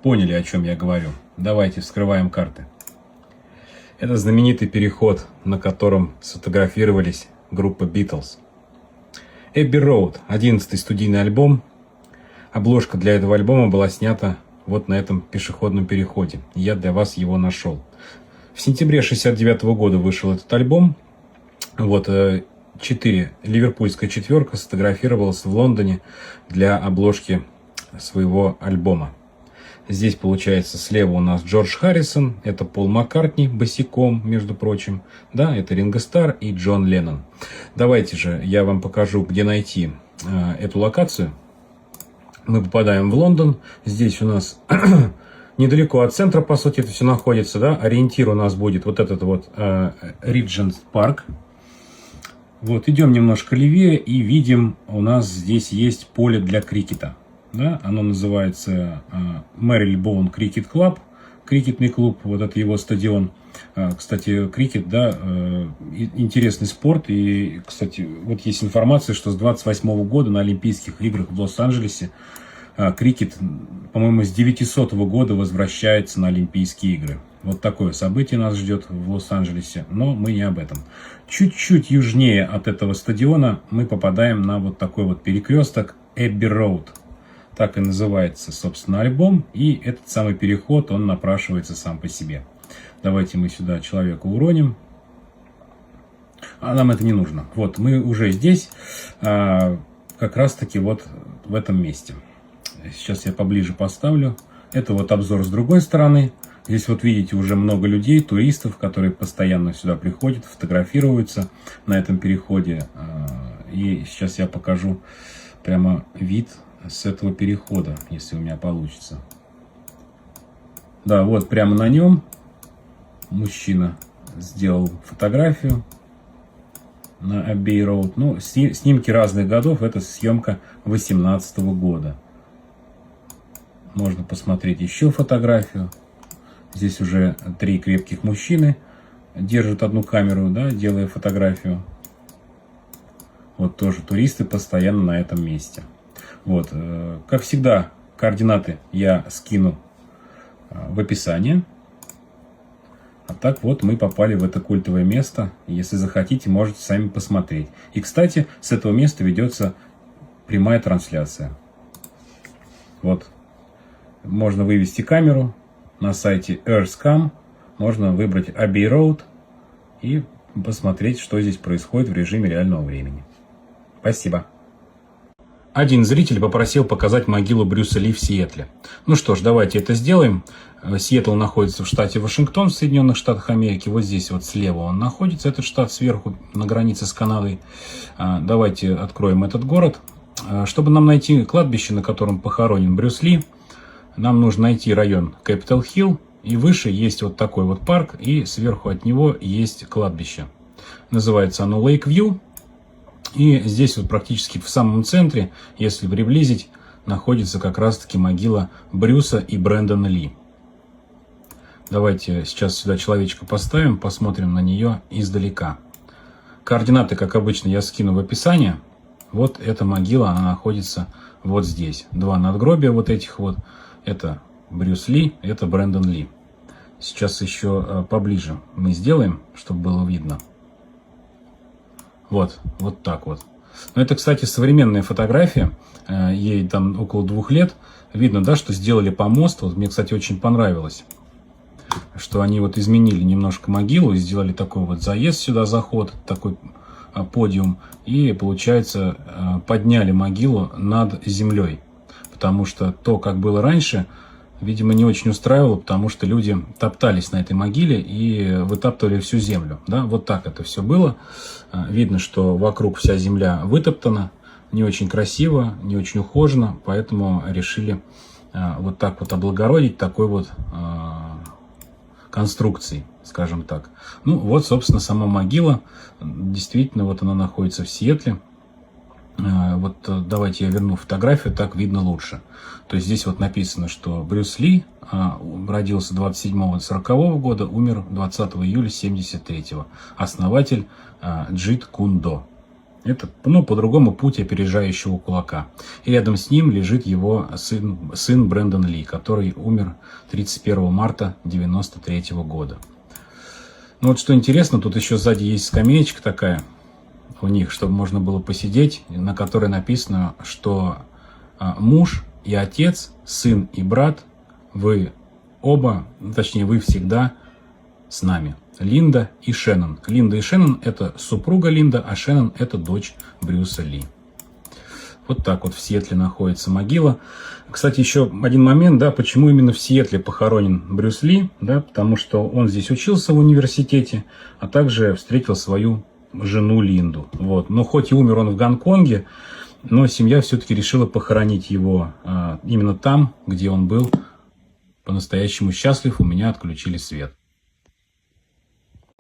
поняли, о чем я говорю. Давайте вскрываем карты. Это знаменитый переход, на котором сфотографировались группа Beatles. Abbey Road, 11-й студийный альбом. Обложка для этого альбома была снята вот на этом пешеходном переходе. Я для вас его нашел. В сентябре 1969 года вышел этот альбом. Вот, ливерпульская четверка сфотографировалась в Лондоне для обложки своего альбома. Здесь получается слева у нас Джордж Харрисон, это Пол Маккартни босиком, между прочим, да, это Ринго Старр и Джон Леннон. Давайте же я вам покажу, где найти эту локацию. Мы попадаем в Лондон, здесь у нас недалеко от центра, по сути, это все находится, да, ориентир у нас будет вот этот вот Риджент Парк. Вот, идем немножко левее и видим, у нас здесь есть поле для крикета. Да, оно называется Марильбоун Крикет Клаб, крикетный клуб, вот это его стадион. Кстати, крикет, да, интересный спорт. И, кстати, вот есть информация, что с 28 года на Олимпийских играх в Лос-Анджелесе крикет, по-моему, с 900 года возвращается на Олимпийские игры. Вот такое событие нас ждет в Лос-Анджелесе, но мы не об этом. Чуть-чуть южнее от этого стадиона мы попадаем на вот такой вот перекресток Abbey Road. Так и называется, собственно, альбом. И этот самый переход, он напрашивается сам по себе. Давайте мы сюда человека уроним. А нам это не нужно. Вот, мы уже здесь, как раз-таки вот в этом месте. Сейчас я поближе поставлю. Это вот обзор с другой стороны. Здесь вот видите уже много людей, туристов, которые постоянно сюда приходят, фотографируются на этом переходе. И сейчас я покажу прямо вид с этого перехода, если у меня получится. Да, вот прямо на нем мужчина сделал фотографию на Abbey Road. Ну, снимки разных годов, это съемка 2018 года. Можно посмотреть еще фотографию. Здесь уже 3 крепких мужчины держат одну камеру, да, делая фотографию. Вот тоже туристы постоянно на этом месте. Вот, как всегда, координаты я скину в описании. А так вот мы попали в это культовое место. Если захотите, можете сами посмотреть. И, кстати, с этого места ведется прямая трансляция. Вот, можно вывести камеру на сайте Earthcam. Можно выбрать Abbey Road и посмотреть, что здесь происходит в режиме реального времени. Спасибо. Один зритель попросил показать могилу Брюса Ли в Сиэтле. Ну что ж, давайте это сделаем. Сиэтл находится в штате Вашингтон, в Соединенных Штатах Америки. Вот здесь вот слева он находится, этот штат, сверху, на границе с Канадой. Давайте откроем этот город. Чтобы нам найти кладбище, на котором похоронен Брюс Ли, нам нужно найти район Capitol Hill. И выше есть вот такой вот парк, и сверху от него есть кладбище. Называется оно Лейквью. И здесь вот практически в самом центре, если приблизить, находится как раз-таки могила Брюса и Брэндона Ли. Давайте сейчас сюда человечка поставим, посмотрим на нее издалека. Координаты, как обычно, я скину в описании. Вот эта могила, она находится вот здесь. 2 надгробия вот этих вот. Это Брюс Ли, это Брэндон Ли. Сейчас еще поближе мы сделаем, чтобы было видно. Вот, вот так вот. Но это, кстати, современная фотография, ей там около 2 лет. Видно, да, что сделали помост. Вот мне, кстати, очень понравилось, что они вот изменили немножко могилу и сделали такой вот заезд сюда, заход, такой подиум. И, получается, подняли могилу над землей. Потому что то, как было раньше, видимо, не очень устраивало, потому что люди топтались на этой могиле и вытаптывали всю землю. Да? Вот так это все было. Видно, что вокруг вся земля вытоптана. Не очень красиво, не очень ухоженно, поэтому решили вот так вот облагородить такой вот конструкцией, скажем так. Ну вот, собственно, сама могила. Действительно, вот она находится в Сиэтле. Вот давайте я верну фотографию, так видно лучше. То есть здесь вот написано, что Брюс Ли родился 27-40 года, умер 20 июля 73-го. Основатель Джит Кун До. Это, ну, по-другому, путь опережающего кулака. И рядом с ним лежит его сын Брэндон Ли, который умер 31 марта 93 года. Ну вот что интересно, тут еще сзади есть скамеечка такая у них, чтобы можно было посидеть, на которой написано, что муж и отец, сын и брат, вы оба, точнее вы всегда с нами. Линда и Шеннон. Линда и Шеннон – это супруга Линда, а Шеннон – это дочь Брюса Ли. Вот так вот в Сиэтле находится могила. Кстати, еще один момент, да, почему именно в Сиэтле похоронен Брюс Ли, да, потому что он здесь учился в университете, а также встретил свою жену Линду. Вот. Но хоть и умер он в Гонконге, но семья все-таки решила похоронить его именно там, где он был по-настоящему счастлив. У меня отключили свет.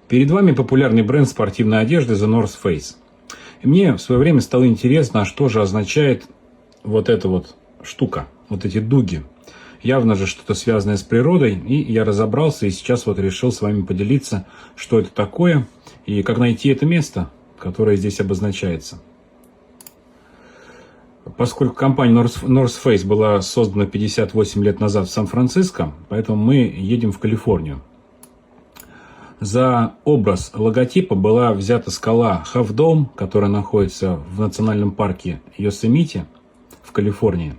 Перед вами популярный бренд спортивной одежды The North Face. И мне в свое время стало интересно, а что же означает вот эта вот штука, вот эти дуги. Явно же что-то связанное с природой, и я разобрался, и сейчас вот решил с вами поделиться, что это такое, и как найти это место, которое здесь обозначается. Поскольку компания North Face была создана 58 лет назад в Сан-Франциско, поэтому мы едем в Калифорнию. За образ логотипа была взята скала Half Dome, которая находится в национальном парке Йосемити в Калифорнии.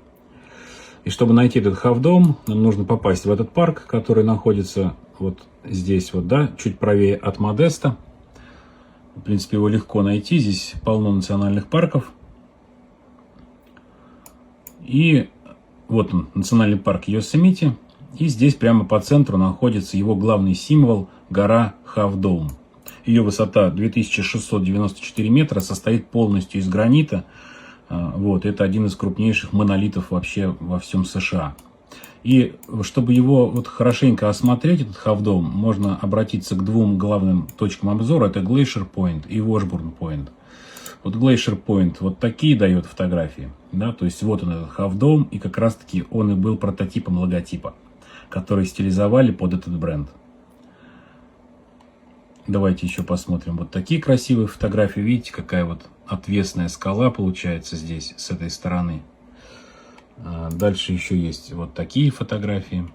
И чтобы найти этот Half Dome, нам нужно попасть в этот парк, который находится вот здесь, вот, да, чуть правее от Модеста. В принципе, его легко найти, здесь полно национальных парков. И вот он, национальный парк Йосемити. И здесь прямо по центру находится его главный символ – гора Half Dome. Ее высота 2694 метра, состоит полностью из гранита. Вот, это один из крупнейших монолитов вообще во всем США. И чтобы его вот хорошенько осмотреть, этот Half Dome, можно обратиться к двум главным точкам обзора. Это Glacier Point и Washburn Point. Вот Glacier Point вот такие дает фотографии. Да? То есть вот он, этот Half Dome, и как раз таки он и был прототипом логотипа, который стилизовали под этот бренд. Давайте еще посмотрим вот такие красивые фотографии. Видите, какая вот отвесная скала получается здесь, с этой стороны. Дальше еще есть вот такие фотографии.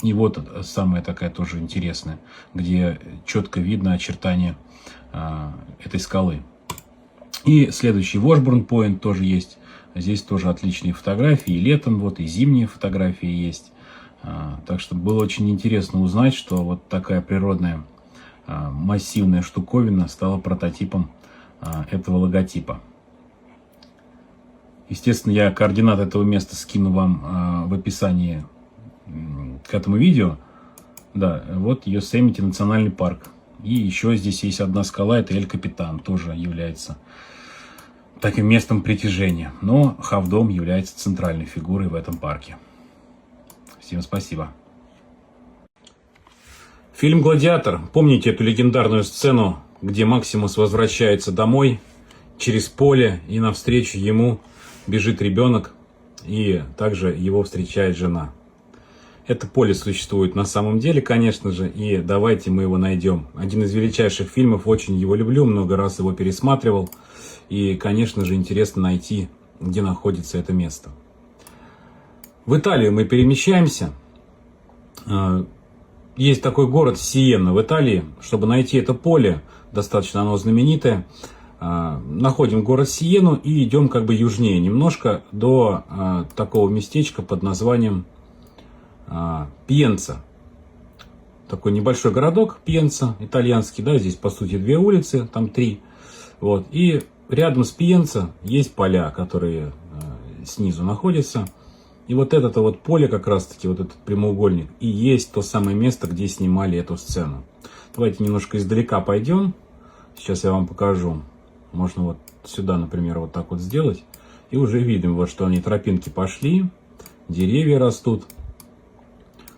И вот самая такая тоже интересная, где четко видно очертания этой скалы. И следующий Washburn Point тоже есть. Здесь тоже отличные фотографии. И летом вот, и зимние фотографии есть. Так что было очень интересно узнать, что вот такая природная массивная штуковина стала прототипом этого логотипа. Естественно, я координаты этого места скину вам в описании к этому видео. Да, вот Йосемити национальный парк. И еще здесь есть одна скала, это Эль Капитан, тоже является таким местом притяжения. Но Half Dome является центральной фигурой в этом парке. Всем спасибо. Фильм «Гладиатор». Помните эту легендарную сцену, где Максимус возвращается домой через поле, и навстречу ему бежит ребенок, и также его встречает жена. Это поле существует на самом деле, конечно же, и давайте мы его найдем. Один из величайших фильмов, очень его люблю, много раз его пересматривал, и, конечно же, интересно найти, где находится это место. В Италию мы перемещаемся. Есть такой город Сиенна в Италии. Чтобы найти это поле, достаточно оно знаменитое, находим город Сиену и идем как бы южнее немножко до такого местечка под названием Пьенца. Такой небольшой городок Пьенца, итальянский, да, здесь по сути 2 улицы, там 3. Вот. И рядом с Пьенца есть поля, которые снизу находятся. И вот это вот поле, как раз таки, вот этот прямоугольник, и есть то самое место, где снимали эту сцену. Давайте немножко издалека пойдем. Сейчас я вам покажу. Можно вот сюда, например, вот так вот сделать. И уже видим, вот что они, тропинки пошли, деревья растут.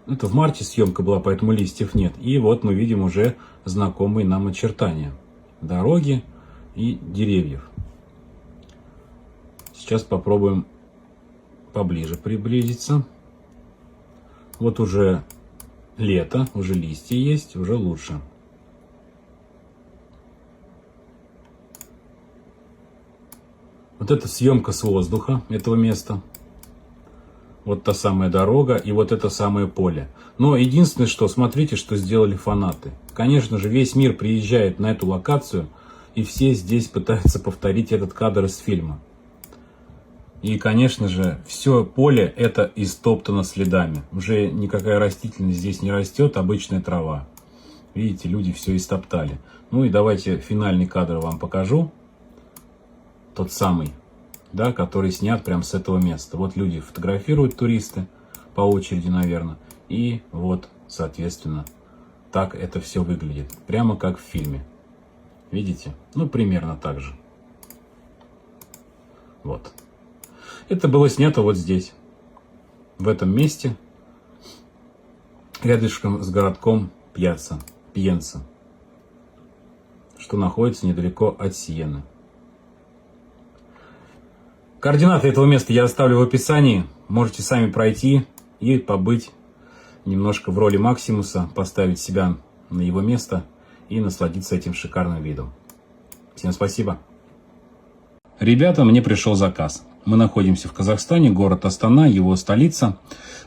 Это в марте съемка была, поэтому листьев нет. И вот мы видим уже знакомые нам очертания дороги и деревьев. Сейчас попробуем поближе приблизиться. Вот уже лето, уже листья есть, уже лучше. Вот это съемка с воздуха этого места. Вот та самая дорога и вот это самое поле. Но единственное, что, смотрите, что сделали фанаты. Конечно же, весь мир приезжает на эту локацию, и все здесь пытаются повторить этот кадр из фильма. И, конечно же, все поле это истоптано следами. Уже никакая растительность здесь не растет, обычная трава. Видите, люди все истоптали. Ну и давайте финальный кадр вам покажу. Тот самый, да, который снят прямо с этого места. Вот люди фотографируют, туристы, по очереди, наверное. И вот, соответственно, так это все выглядит. Прямо как в фильме. Видите? Ну, примерно так же. Вот. Это было снято вот здесь, в этом месте, рядышком с городком Пьенца, что находится недалеко от Сиены. Координаты этого места я оставлю в описании. Можете сами пройти и побыть немножко в роли Максимуса, поставить себя на его место и насладиться этим шикарным видом. Всем спасибо. Ребята, мне пришел заказ. Мы находимся в Казахстане, город Астана, его столица.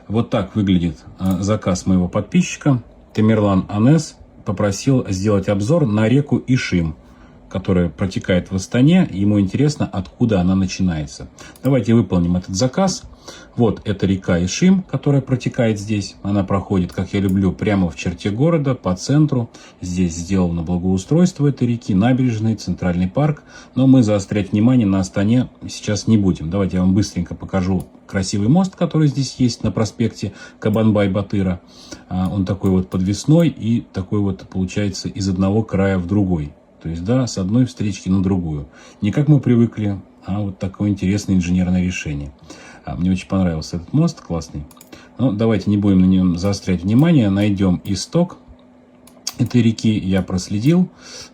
Вот так выглядит заказ моего подписчика. Тамерлан Анес попросил сделать обзор на реку Ишим, которая протекает в Астане. Ему интересно, откуда она начинается. Давайте выполним этот заказ. Вот эта река Ишим, которая протекает здесь. Она проходит, как я люблю, прямо в черте города, по центру. Здесь сделано благоустройство этой реки, набережной, центральный парк. Но мы заострять внимание на Астане сейчас не будем. Давайте я вам быстренько покажу красивый мост, который здесь есть на проспекте Кабанбай-Батыра. Он такой вот подвесной и такой вот получается из одного края в другой. То есть, да, с одной встречки на другую. Не как мы привыкли, а вот такое интересное инженерное решение. Мне очень понравился этот мост, классный. Но давайте не будем на нем заострять внимание. Найдем исток этой реки, я проследил.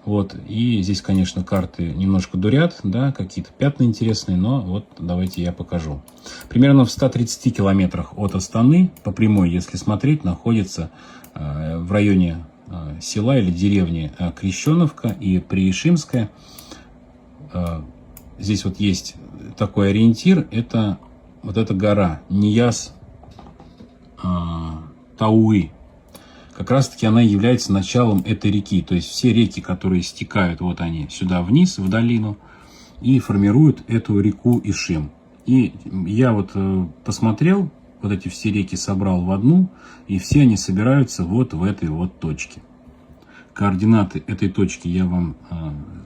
Вот, и здесь, конечно, карты немножко дурят, да, какие-то пятна интересные, но вот давайте я покажу. Примерно в 130 километрах от Астаны, по прямой, если смотреть, находится в районе села или деревни Крещеновка и Приишимская. Здесь вот есть такой ориентир, это вот эта гора Нияз Тауи. Как раз таки она является началом этой реки. То есть все реки, которые стекают, вот они сюда вниз, в долину, и формируют эту реку Ишим. И я вот посмотрел, вот эти все реки собрал в одну, и все они собираются вот в этой вот точке. Координаты этой точки я вам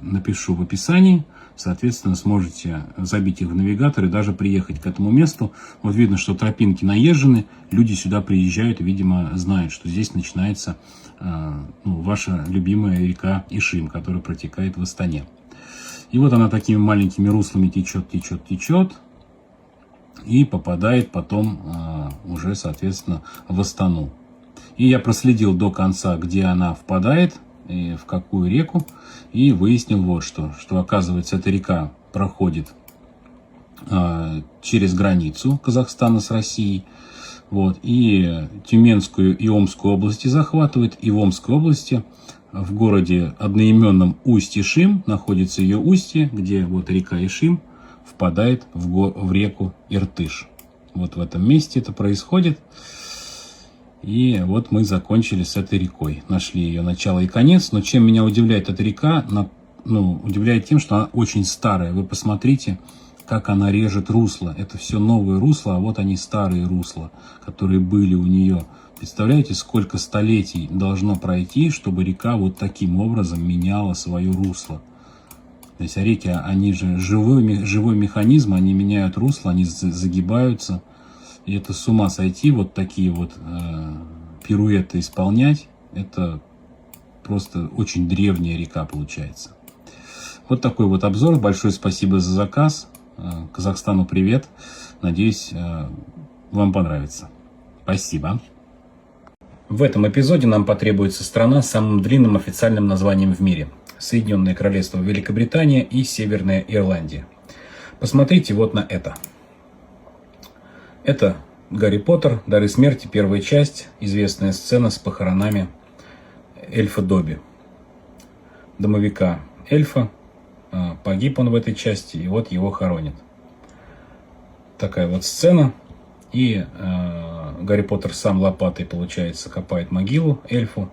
напишу в описании. Соответственно, сможете забить их в навигатор и даже приехать к этому месту. Вот видно, что тропинки наезжены, люди сюда приезжают и, видимо, знают, что здесь начинается ваша любимая река Ишим, которая протекает в Астане. И вот она такими маленькими руслами течет, течет, течет и попадает потом уже, соответственно, в Астану. И я проследил до конца, где она впадает, и в какую реку, и выяснил вот что оказывается эта река проходит через границу Казахстана с Россией, вот, и Тюменскую и Омскую области захватывает, и в Омской области в городе одноименном Усть-Ишим находится ее устье, где вот река Ишим впадает в реку Иртыш. Вот в этом месте это происходит. И вот мы закончили с этой рекой. Нашли ее начало и конец. Но чем меня удивляет эта река, удивляет тем, что она очень старая. Вы посмотрите, как она режет русло. Это все новые русла, а вот они старые русла, которые были у нее. Представляете, сколько столетий должно пройти, чтобы река вот таким образом меняла свое русло. То есть реки, они же живой механизм, они меняют русло, они загибаются. И это с ума сойти, вот такие вот пируэты исполнять. Это просто очень древняя река получается. Вот такой вот обзор. Большое спасибо за заказ. Казахстану привет. Надеюсь, вам понравится. Спасибо. В этом эпизоде нам потребуется страна с самым длинным официальным названием в мире. Соединенное Королевство Великобритания и Северная Ирландия. Посмотрите вот на это. Это Гарри Поттер, Дары смерти, первая часть, известная сцена с похоронами эльфа Добби. Домовика эльфа. Погиб он в этой части, и вот его хоронят. Такая вот сцена. И Гарри Поттер сам лопатой, получается, копает могилу эльфу.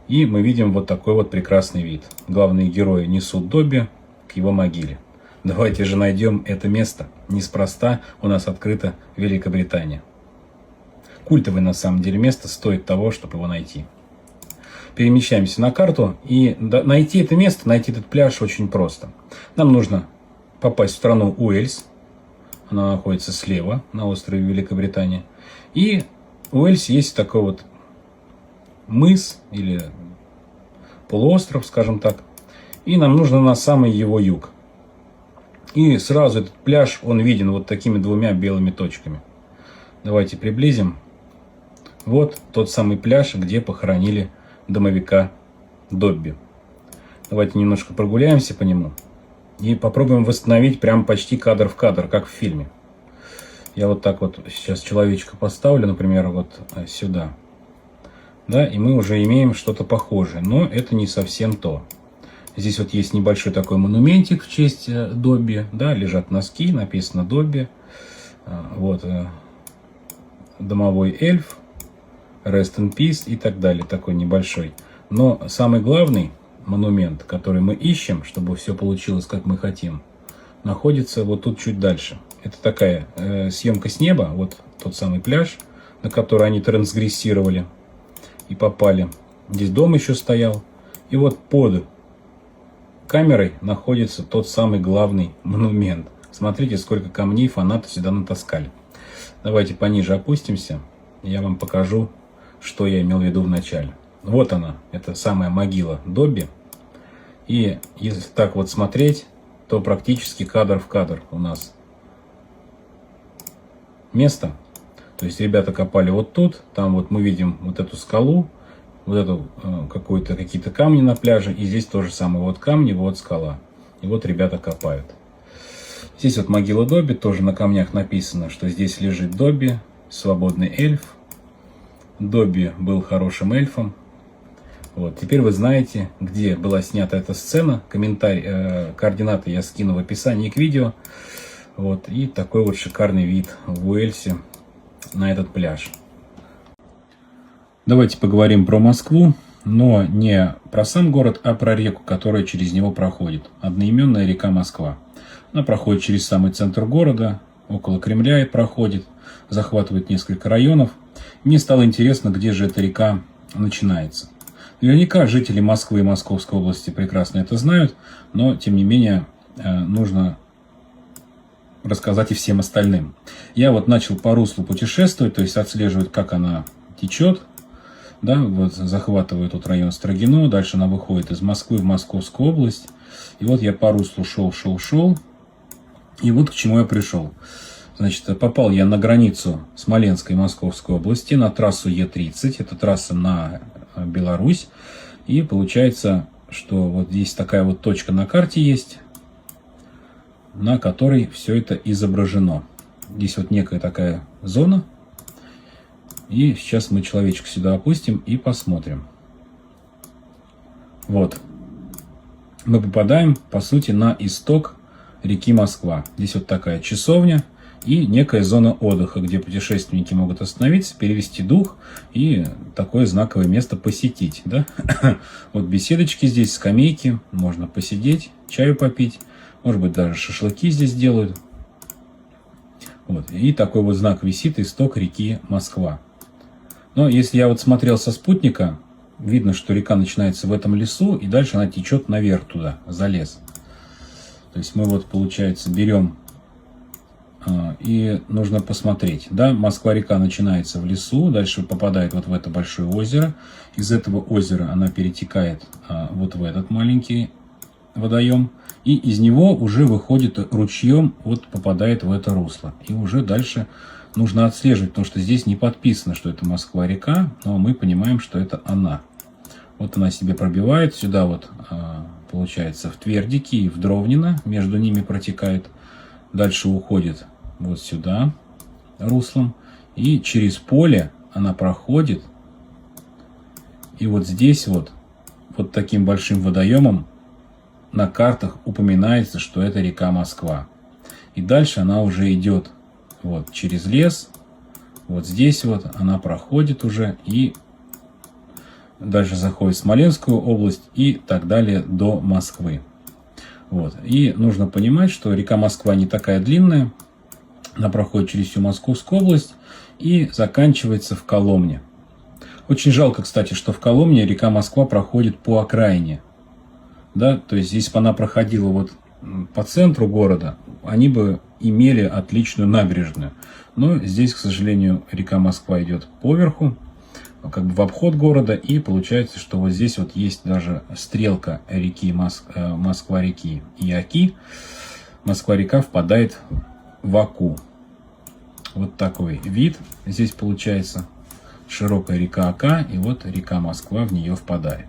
И мы видим вот такой вот прекрасный вид. Главные герои несут Добби к его могиле. Давайте же найдем это место. Неспроста у нас открыта Великобритания. Культовое на самом деле место, стоит того, чтобы его найти. Перемещаемся на карту, и найти это место, найти этот пляж очень просто. Нам нужно попасть в страну Уэльс. Она находится слева на острове Великобритания. И в Уэльсе есть такой вот мыс или полуостров, скажем так. И нам нужно на самый его юг. И сразу этот пляж, он виден вот такими двумя белыми точками. Давайте приблизим. Вот тот самый пляж, где похоронили домовика Добби. Давайте немножко прогуляемся по нему. И попробуем восстановить прям почти кадр в кадр, как в фильме. Я вот так вот сейчас человечка поставлю, например, вот сюда. Да, и мы уже имеем что-то похожее. Но это не совсем то. Здесь вот есть небольшой такой монументик в честь Добби. Да, лежат носки, написано Добби. Вот домовой эльф. Rest in Peace и так далее. Такой небольшой. Но самый главный монумент, который мы ищем, чтобы все получилось, как мы хотим, находится вот тут чуть дальше. Это такая съемка с неба. Вот тот самый пляж, на который они трансгрессировали и попали. Здесь дом еще стоял. И вот под камерой находится тот самый главный монумент. Смотрите, сколько камней фанаты сюда натаскали. Давайте пониже опустимся. Я вам покажу, что я имел в виду в начале. Вот она, это самая могила Добби. И если так вот смотреть, то практически кадр в кадр у нас место. То есть ребята копали вот тут, там вот мы видим вот эту скалу, вот эту какие-то камни на пляже, и здесь то же самое, вот камни, вот скала. И вот ребята копают. Здесь вот могила Добби, тоже на камнях написано, что здесь лежит Добби, свободный эльф. Добби был хорошим эльфом. Вот. Теперь вы знаете, где была снята эта сцена. Координаты я скину в описании к видео. Вот. И такой вот шикарный вид в Уэльсе на этот пляж. Давайте поговорим про Москву, но не про сам город, а про реку, которая через него проходит. Одноименная река Москва. Она проходит через самый центр города, около Кремля и проходит, захватывает несколько районов. Мне стало интересно, где же эта река начинается. Наверняка жители Москвы и Московской области прекрасно это знают, но тем не менее нужно рассказать и всем остальным. Я вот начал по руслу путешествовать, то есть отслеживать, как она течет. Да, вот захватываю тут район Строгино, дальше она выходит из Москвы в Московскую область. И вот я по руслу шел. И вот к чему я пришел. Значит, попал я на границу Смоленской и Московской области, на трассу Е30. Это трасса на Беларусь. И получается, что вот здесь такая вот точка на карте есть, на которой все это изображено. Здесь вот некая такая зона. И сейчас мы человечек сюда опустим и посмотрим. Вот. Мы попадаем, по сути, на исток реки Москва. Здесь вот такая часовня. и некая зона отдыха, где путешественники могут остановиться, перевести дух и такое знаковое место посетить. Да? Вот беседочки здесь, скамейки, можно посидеть, чаю попить, может быть, даже шашлыки здесь делают. Вот. И такой вот знак висит: исток реки Москва. Но если я вот смотрел со спутника, видно, что река начинается в этом лесу, и дальше она течет наверх туда, за лес. То есть мы вот, получается, берем и нужно посмотреть. Да, Москва-река начинается в лесу, дальше попадает вот в это большое озеро. Из этого озера она перетекает вот в этот маленький водоем. И из него уже выходит ручьем, вот попадает в это русло. И уже дальше нужно отслеживать, потому что здесь не подписано, что это Москва-река, но мы понимаем, что это она. Вот она себе пробивает сюда, вот получается, в Твердики и в Дровнино, между ними протекает. Дальше уходит вот сюда руслом, и через поле она проходит. И вот здесь вот таким большим водоемом на картах упоминается, что это река Москва. И дальше она уже идет вот через лес, вот здесь вот она проходит уже, и дальше заходит в Смоленскую область и так далее до Москвы. Вот. И нужно понимать, что река Москва не такая длинная, она проходит через всю Московскую область и заканчивается в Коломне. Очень жалко, кстати, что в Коломне река Москва проходит по окраине. Да? То есть, если бы она проходила вот по центру города, они бы имели отличную набережную. Но здесь, к сожалению, река Москва идет поверху, как бы в обход города, и получается, что вот здесь вот есть даже стрелка реки Москва-реки и Оки. Москва-река впадает в Оку. Вот такой вид здесь получается. Широкая река Ока, и вот река Москва в нее впадает.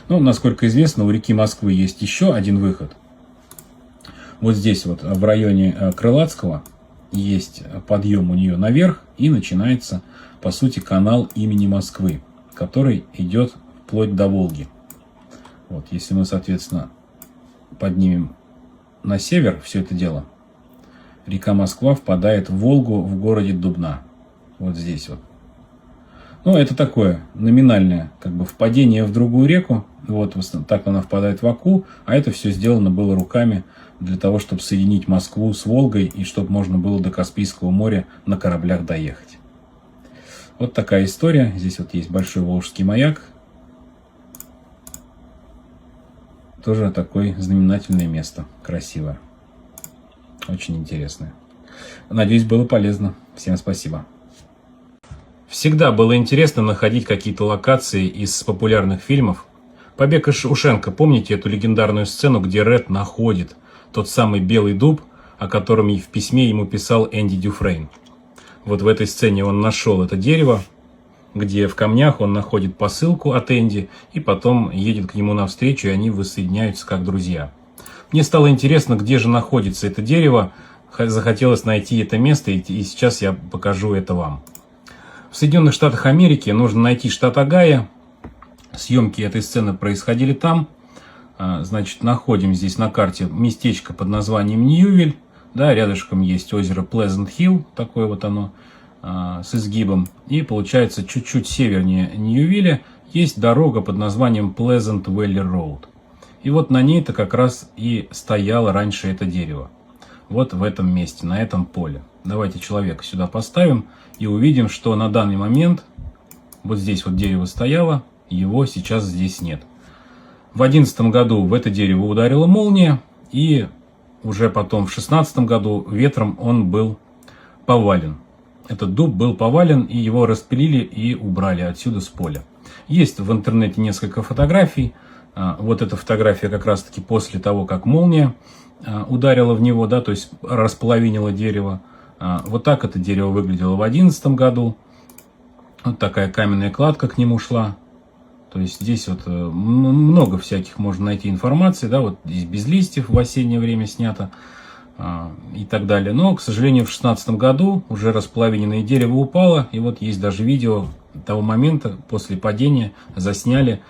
Ну, насколько известно, у реки Москвы есть еще один выход. Вот здесь вот в районе Крылатского есть подъем у нее наверх, и начинается, по сути, канал имени Москвы, который идет вплоть до Волги. Вот, если мы, соответственно, поднимем на север все это дело, река Москва впадает в Волгу в городе Дубна. Вот здесь вот. Ну, это такое номинальное как бы впадение в другую реку. Вот так она впадает в Оку, а это все сделано было руками для того, чтобы соединить Москву с Волгой и чтобы можно было до Каспийского моря на кораблях доехать. Вот такая история. Здесь вот есть большой Волжский маяк. Тоже такое знаменательное место. Красивое. Очень интересное. Надеюсь, было полезно. Всем спасибо. Всегда было интересно находить какие-то локации из популярных фильмов. «Побег из Шоушенка». Помните эту легендарную сцену, где Ред находит тот самый белый дуб, о котором в письме ему писал Энди Дюфрейн? Вот в этой сцене он нашел это дерево, где в камнях он находит посылку от Энди, и потом едет к нему навстречу, и они воссоединяются как друзья. Мне стало интересно, где же находится это дерево. Захотелось найти это место, и сейчас я покажу это вам. В Соединенных Штатах Америки нужно найти штат Огайо. Съемки этой сцены происходили там. Значит, находим здесь на карте местечко под названием Ньювиль. Да, рядышком есть озеро Pleasant Hill, такое вот оно, с изгибом. И получается, чуть-чуть севернее Ньювилля есть дорога под названием Pleasant Valley Road. И вот на ней-то как раз и стояло раньше это дерево. Вот в этом месте, на этом поле. Давайте человека сюда поставим и увидим, что на данный момент вот здесь вот дерево стояло, его сейчас здесь нет. В 2011 году в это дерево ударила молния, и уже потом в 2016 году ветром он был повален. Этот дуб был повален, и его распилили и убрали отсюда с поля. Есть в интернете несколько фотографий. Вот эта фотография как раз-таки после того, как молния ударила в него, да, то есть располовинила дерево. Вот так это дерево выглядело в 2011 году. Вот такая каменная кладка к нему шла. То есть здесь вот много всяких можно найти информации, да, вот здесь без листьев в осеннее время снято и так далее. Но, к сожалению, в 2016 году уже располовиненное дерево упало, и вот есть даже видео того момента, после падения засняли,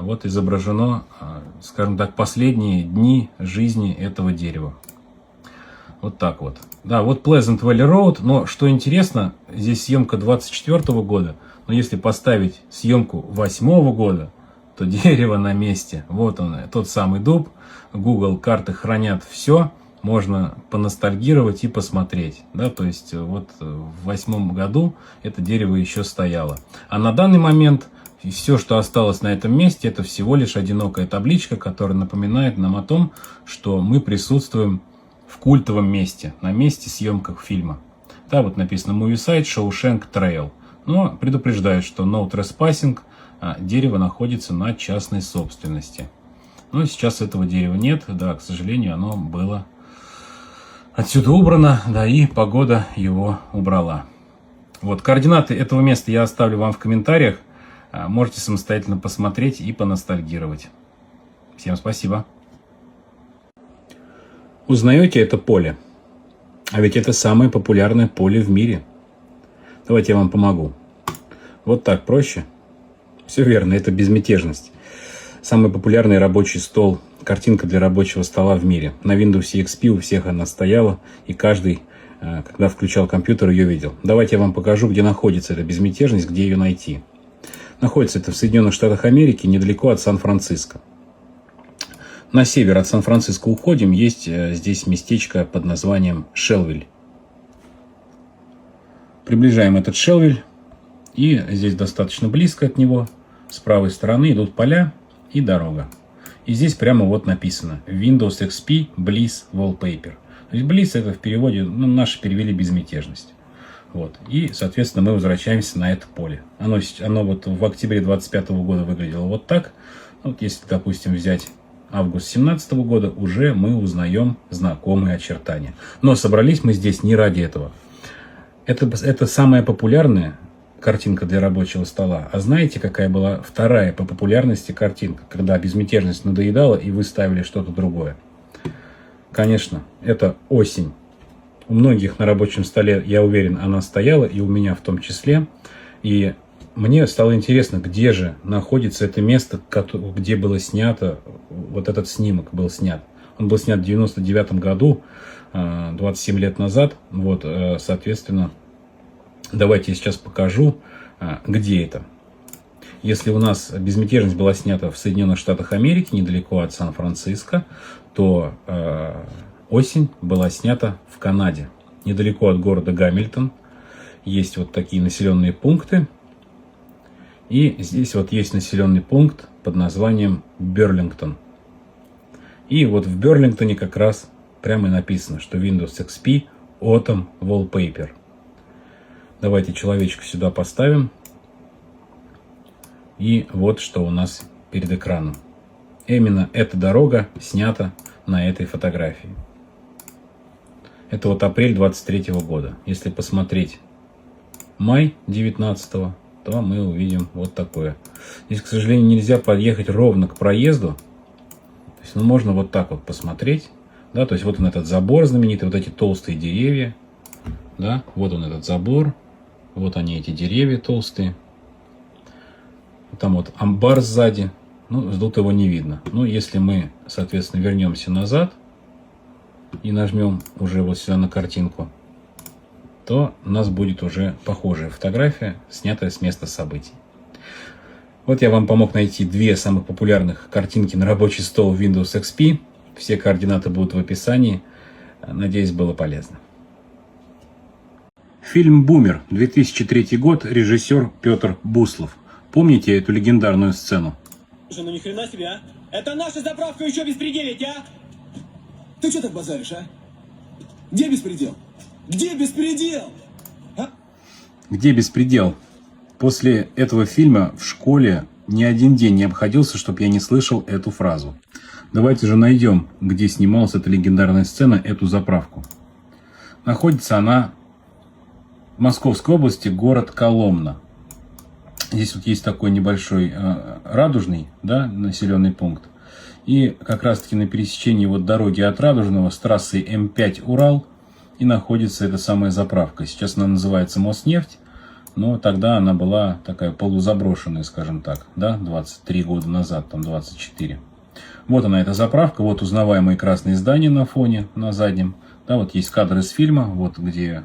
вот изображено, скажем так, последние дни жизни этого дерева. Вот так вот. Да, вот Pleasant Valley Road, но что интересно, здесь съемка 24 года, но если поставить съемку 8 года, то дерево на месте. Вот он, тот самый дуб. Google карты хранят все, можно поностальгировать и посмотреть. Да, то есть вот в 8 году это дерево еще стояло. А на данный момент все, что осталось на этом месте, это всего лишь одинокая табличка, которая напоминает нам о том, что мы присутствуем в культовом месте, на месте съемках фильма. Да, вот написано Movie Site Shawshank Trail. Но предупреждают, что no trespassing, дерево находится на частной собственности. Но сейчас этого дерева нет, да, к сожалению, оно было отсюда убрано, да, и погода его убрала. Вот, координаты этого места я оставлю вам в комментариях. Можете самостоятельно посмотреть и поностальгировать. Всем спасибо. Узнаете это поле? А ведь это самое популярное поле в мире. Давайте я вам помогу. Вот так проще. Все верно, это безмятежность. Самый популярный рабочий стол, картинка для рабочего стола в мире. На Windows XP у всех она стояла, и каждый, когда включал компьютер, ее видел. Давайте я вам покажу, где находится эта безмятежность, где ее найти. Находится это в Соединенных Штатах Америки, недалеко от Сан-Франциско. На север от Сан-Франциско уходим, есть здесь местечко под названием Шелвиль. Приближаем этот Шелвиль, и здесь достаточно близко от него, с правой стороны идут поля и дорога. И здесь прямо вот написано Windows XP Bliss Wallpaper. То есть Bliss это в переводе, ну, наши перевели безмятежность. Вот. И, соответственно, мы возвращаемся на это поле. Оно вот в октябре 25 года выглядело вот так. Вот если, допустим, взять август 17 года, уже мы узнаем знакомые очертания. Но собрались мы здесь не ради этого. Это самая популярная картинка для рабочего стола. А знаете, какая была вторая по популярности картинка, когда безмятежность надоедала и вы ставили что-то другое? Конечно, это осень. У многих на рабочем столе, я уверен, она стояла, и у меня в том числе. И мне стало интересно, где же находится это место, где было снято, вот этот снимок был снят. Он был снят в 99 году, 27 лет назад. Вот, соответственно, давайте я сейчас покажу, где это. Если у нас безмятежность была снята в Соединенных Штатах Америки, недалеко от Сан-Франциско, то осень была снята в Канаде, недалеко от города Гамильтон. Есть вот такие населенные пункты. И здесь вот есть населенный пункт под названием Берлингтон. И вот в Берлингтоне как раз прямо и написано, что Windows XP Autumn Wallpaper. Давайте человечка сюда поставим. И вот что у нас перед экраном. Именно эта дорога снята на этой фотографии. Это вот апрель 23 года. Если посмотреть май 19, то мы увидим вот такое. Здесь, к сожалению, нельзя подъехать ровно к проезду. То есть, ну, можно вот так вот посмотреть. Да, то есть вот он этот забор знаменитый, вот эти толстые деревья. Да, вот он этот забор. Вот они, эти деревья толстые. Там вот амбар сзади. Ну, тут его не видно. Но если мы, соответственно, вернемся назад и нажмем уже вот сюда на картинку, то у нас будет уже похожая фотография, снятая с места событий. Вот я вам помог найти две самых популярных картинки на рабочий стол Windows XP. Все координаты будут в описании. Надеюсь, было полезно. Фильм «Бумер», 2003 год, режиссер Петр Буслов. Помните эту легендарную сцену?
Слушай, ну ни хрена себе, а? Это наша заправка, еще беспределить, а? Ты что так базаришь, а? Где беспредел? Где беспредел? А?
Где беспредел? После этого фильма в школе ни один день не обходился, чтобы я не слышал эту фразу. Давайте же найдем, где снималась эта легендарная сцена, эту заправку. Находится она в Московской области, город Коломна. Здесь вот есть такой небольшой Радужный, да, населенный пункт. И как раз таки на пересечении вот дороги от Радужного с трассой М5 Урал и находится эта самая заправка. Сейчас она называется Моснефть, но тогда она была такая полузаброшенная, скажем так, да, 23 года назад, там 24. Вот она, эта заправка, вот узнаваемые красные здания на фоне, на заднем. Да, вот есть кадр из фильма, вот где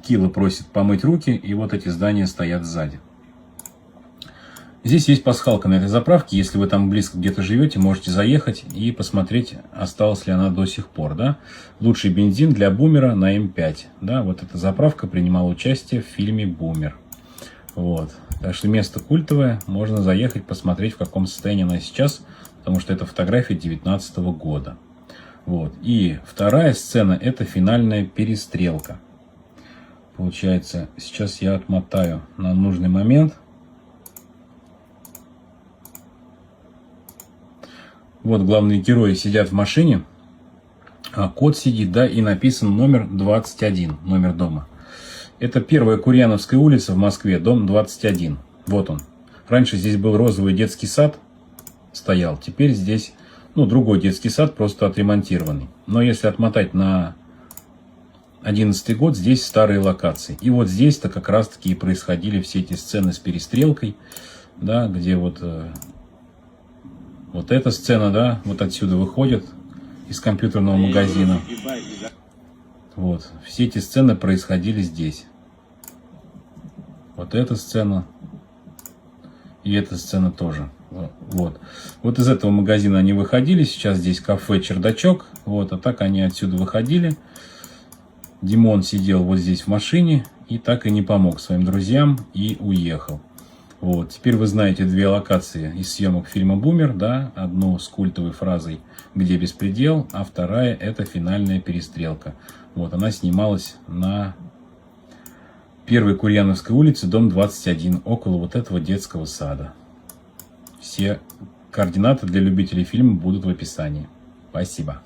Килла просит помыть руки, и вот эти здания стоят сзади. Здесь есть пасхалка на этой заправке. Если вы там близко где-то живете, можете заехать и посмотреть, осталась ли она до сих пор. Да? Лучший бензин для бумера на М5. Да? Вот эта заправка принимала участие в фильме «Бумер». Вот. Так что место культовое. Можно заехать, посмотреть, в каком состоянии она сейчас, потому что это фотография 2019 года. Вот. И вторая сцена – это финальная перестрелка. Получается, сейчас я отмотаю на нужный момент. Вот главные герои сидят в машине, а кот сидит, да, и написан номер 21, номер дома. Это первая Курьяновская улица в Москве, дом 21. Вот он. Раньше здесь был розовый детский сад, стоял. Теперь здесь, другой детский сад, просто отремонтированный. Но если отмотать на 2011 год, здесь старые локации. И вот здесь-то как раз-таки и происходили все эти сцены с перестрелкой, да, где вот эта сцена, да, вот отсюда выходит из компьютерного магазина. Вот, все эти сцены происходили здесь. Вот эта сцена и эта сцена тоже. Вот из этого магазина они выходили. Сейчас здесь кафе «Чердачок». Вот, а так они отсюда выходили. Димон сидел вот здесь в машине и так и не помог своим друзьям и уехал. Вот, теперь вы знаете две локации из съемок фильма «Бумер», да, одну с культовой фразой «Где беспредел», а вторая – это финальная перестрелка. Вот, она снималась на первой Курьяновской улице, дом 21, около вот этого детского сада. Все координаты для любителей фильма будут в описании. Спасибо.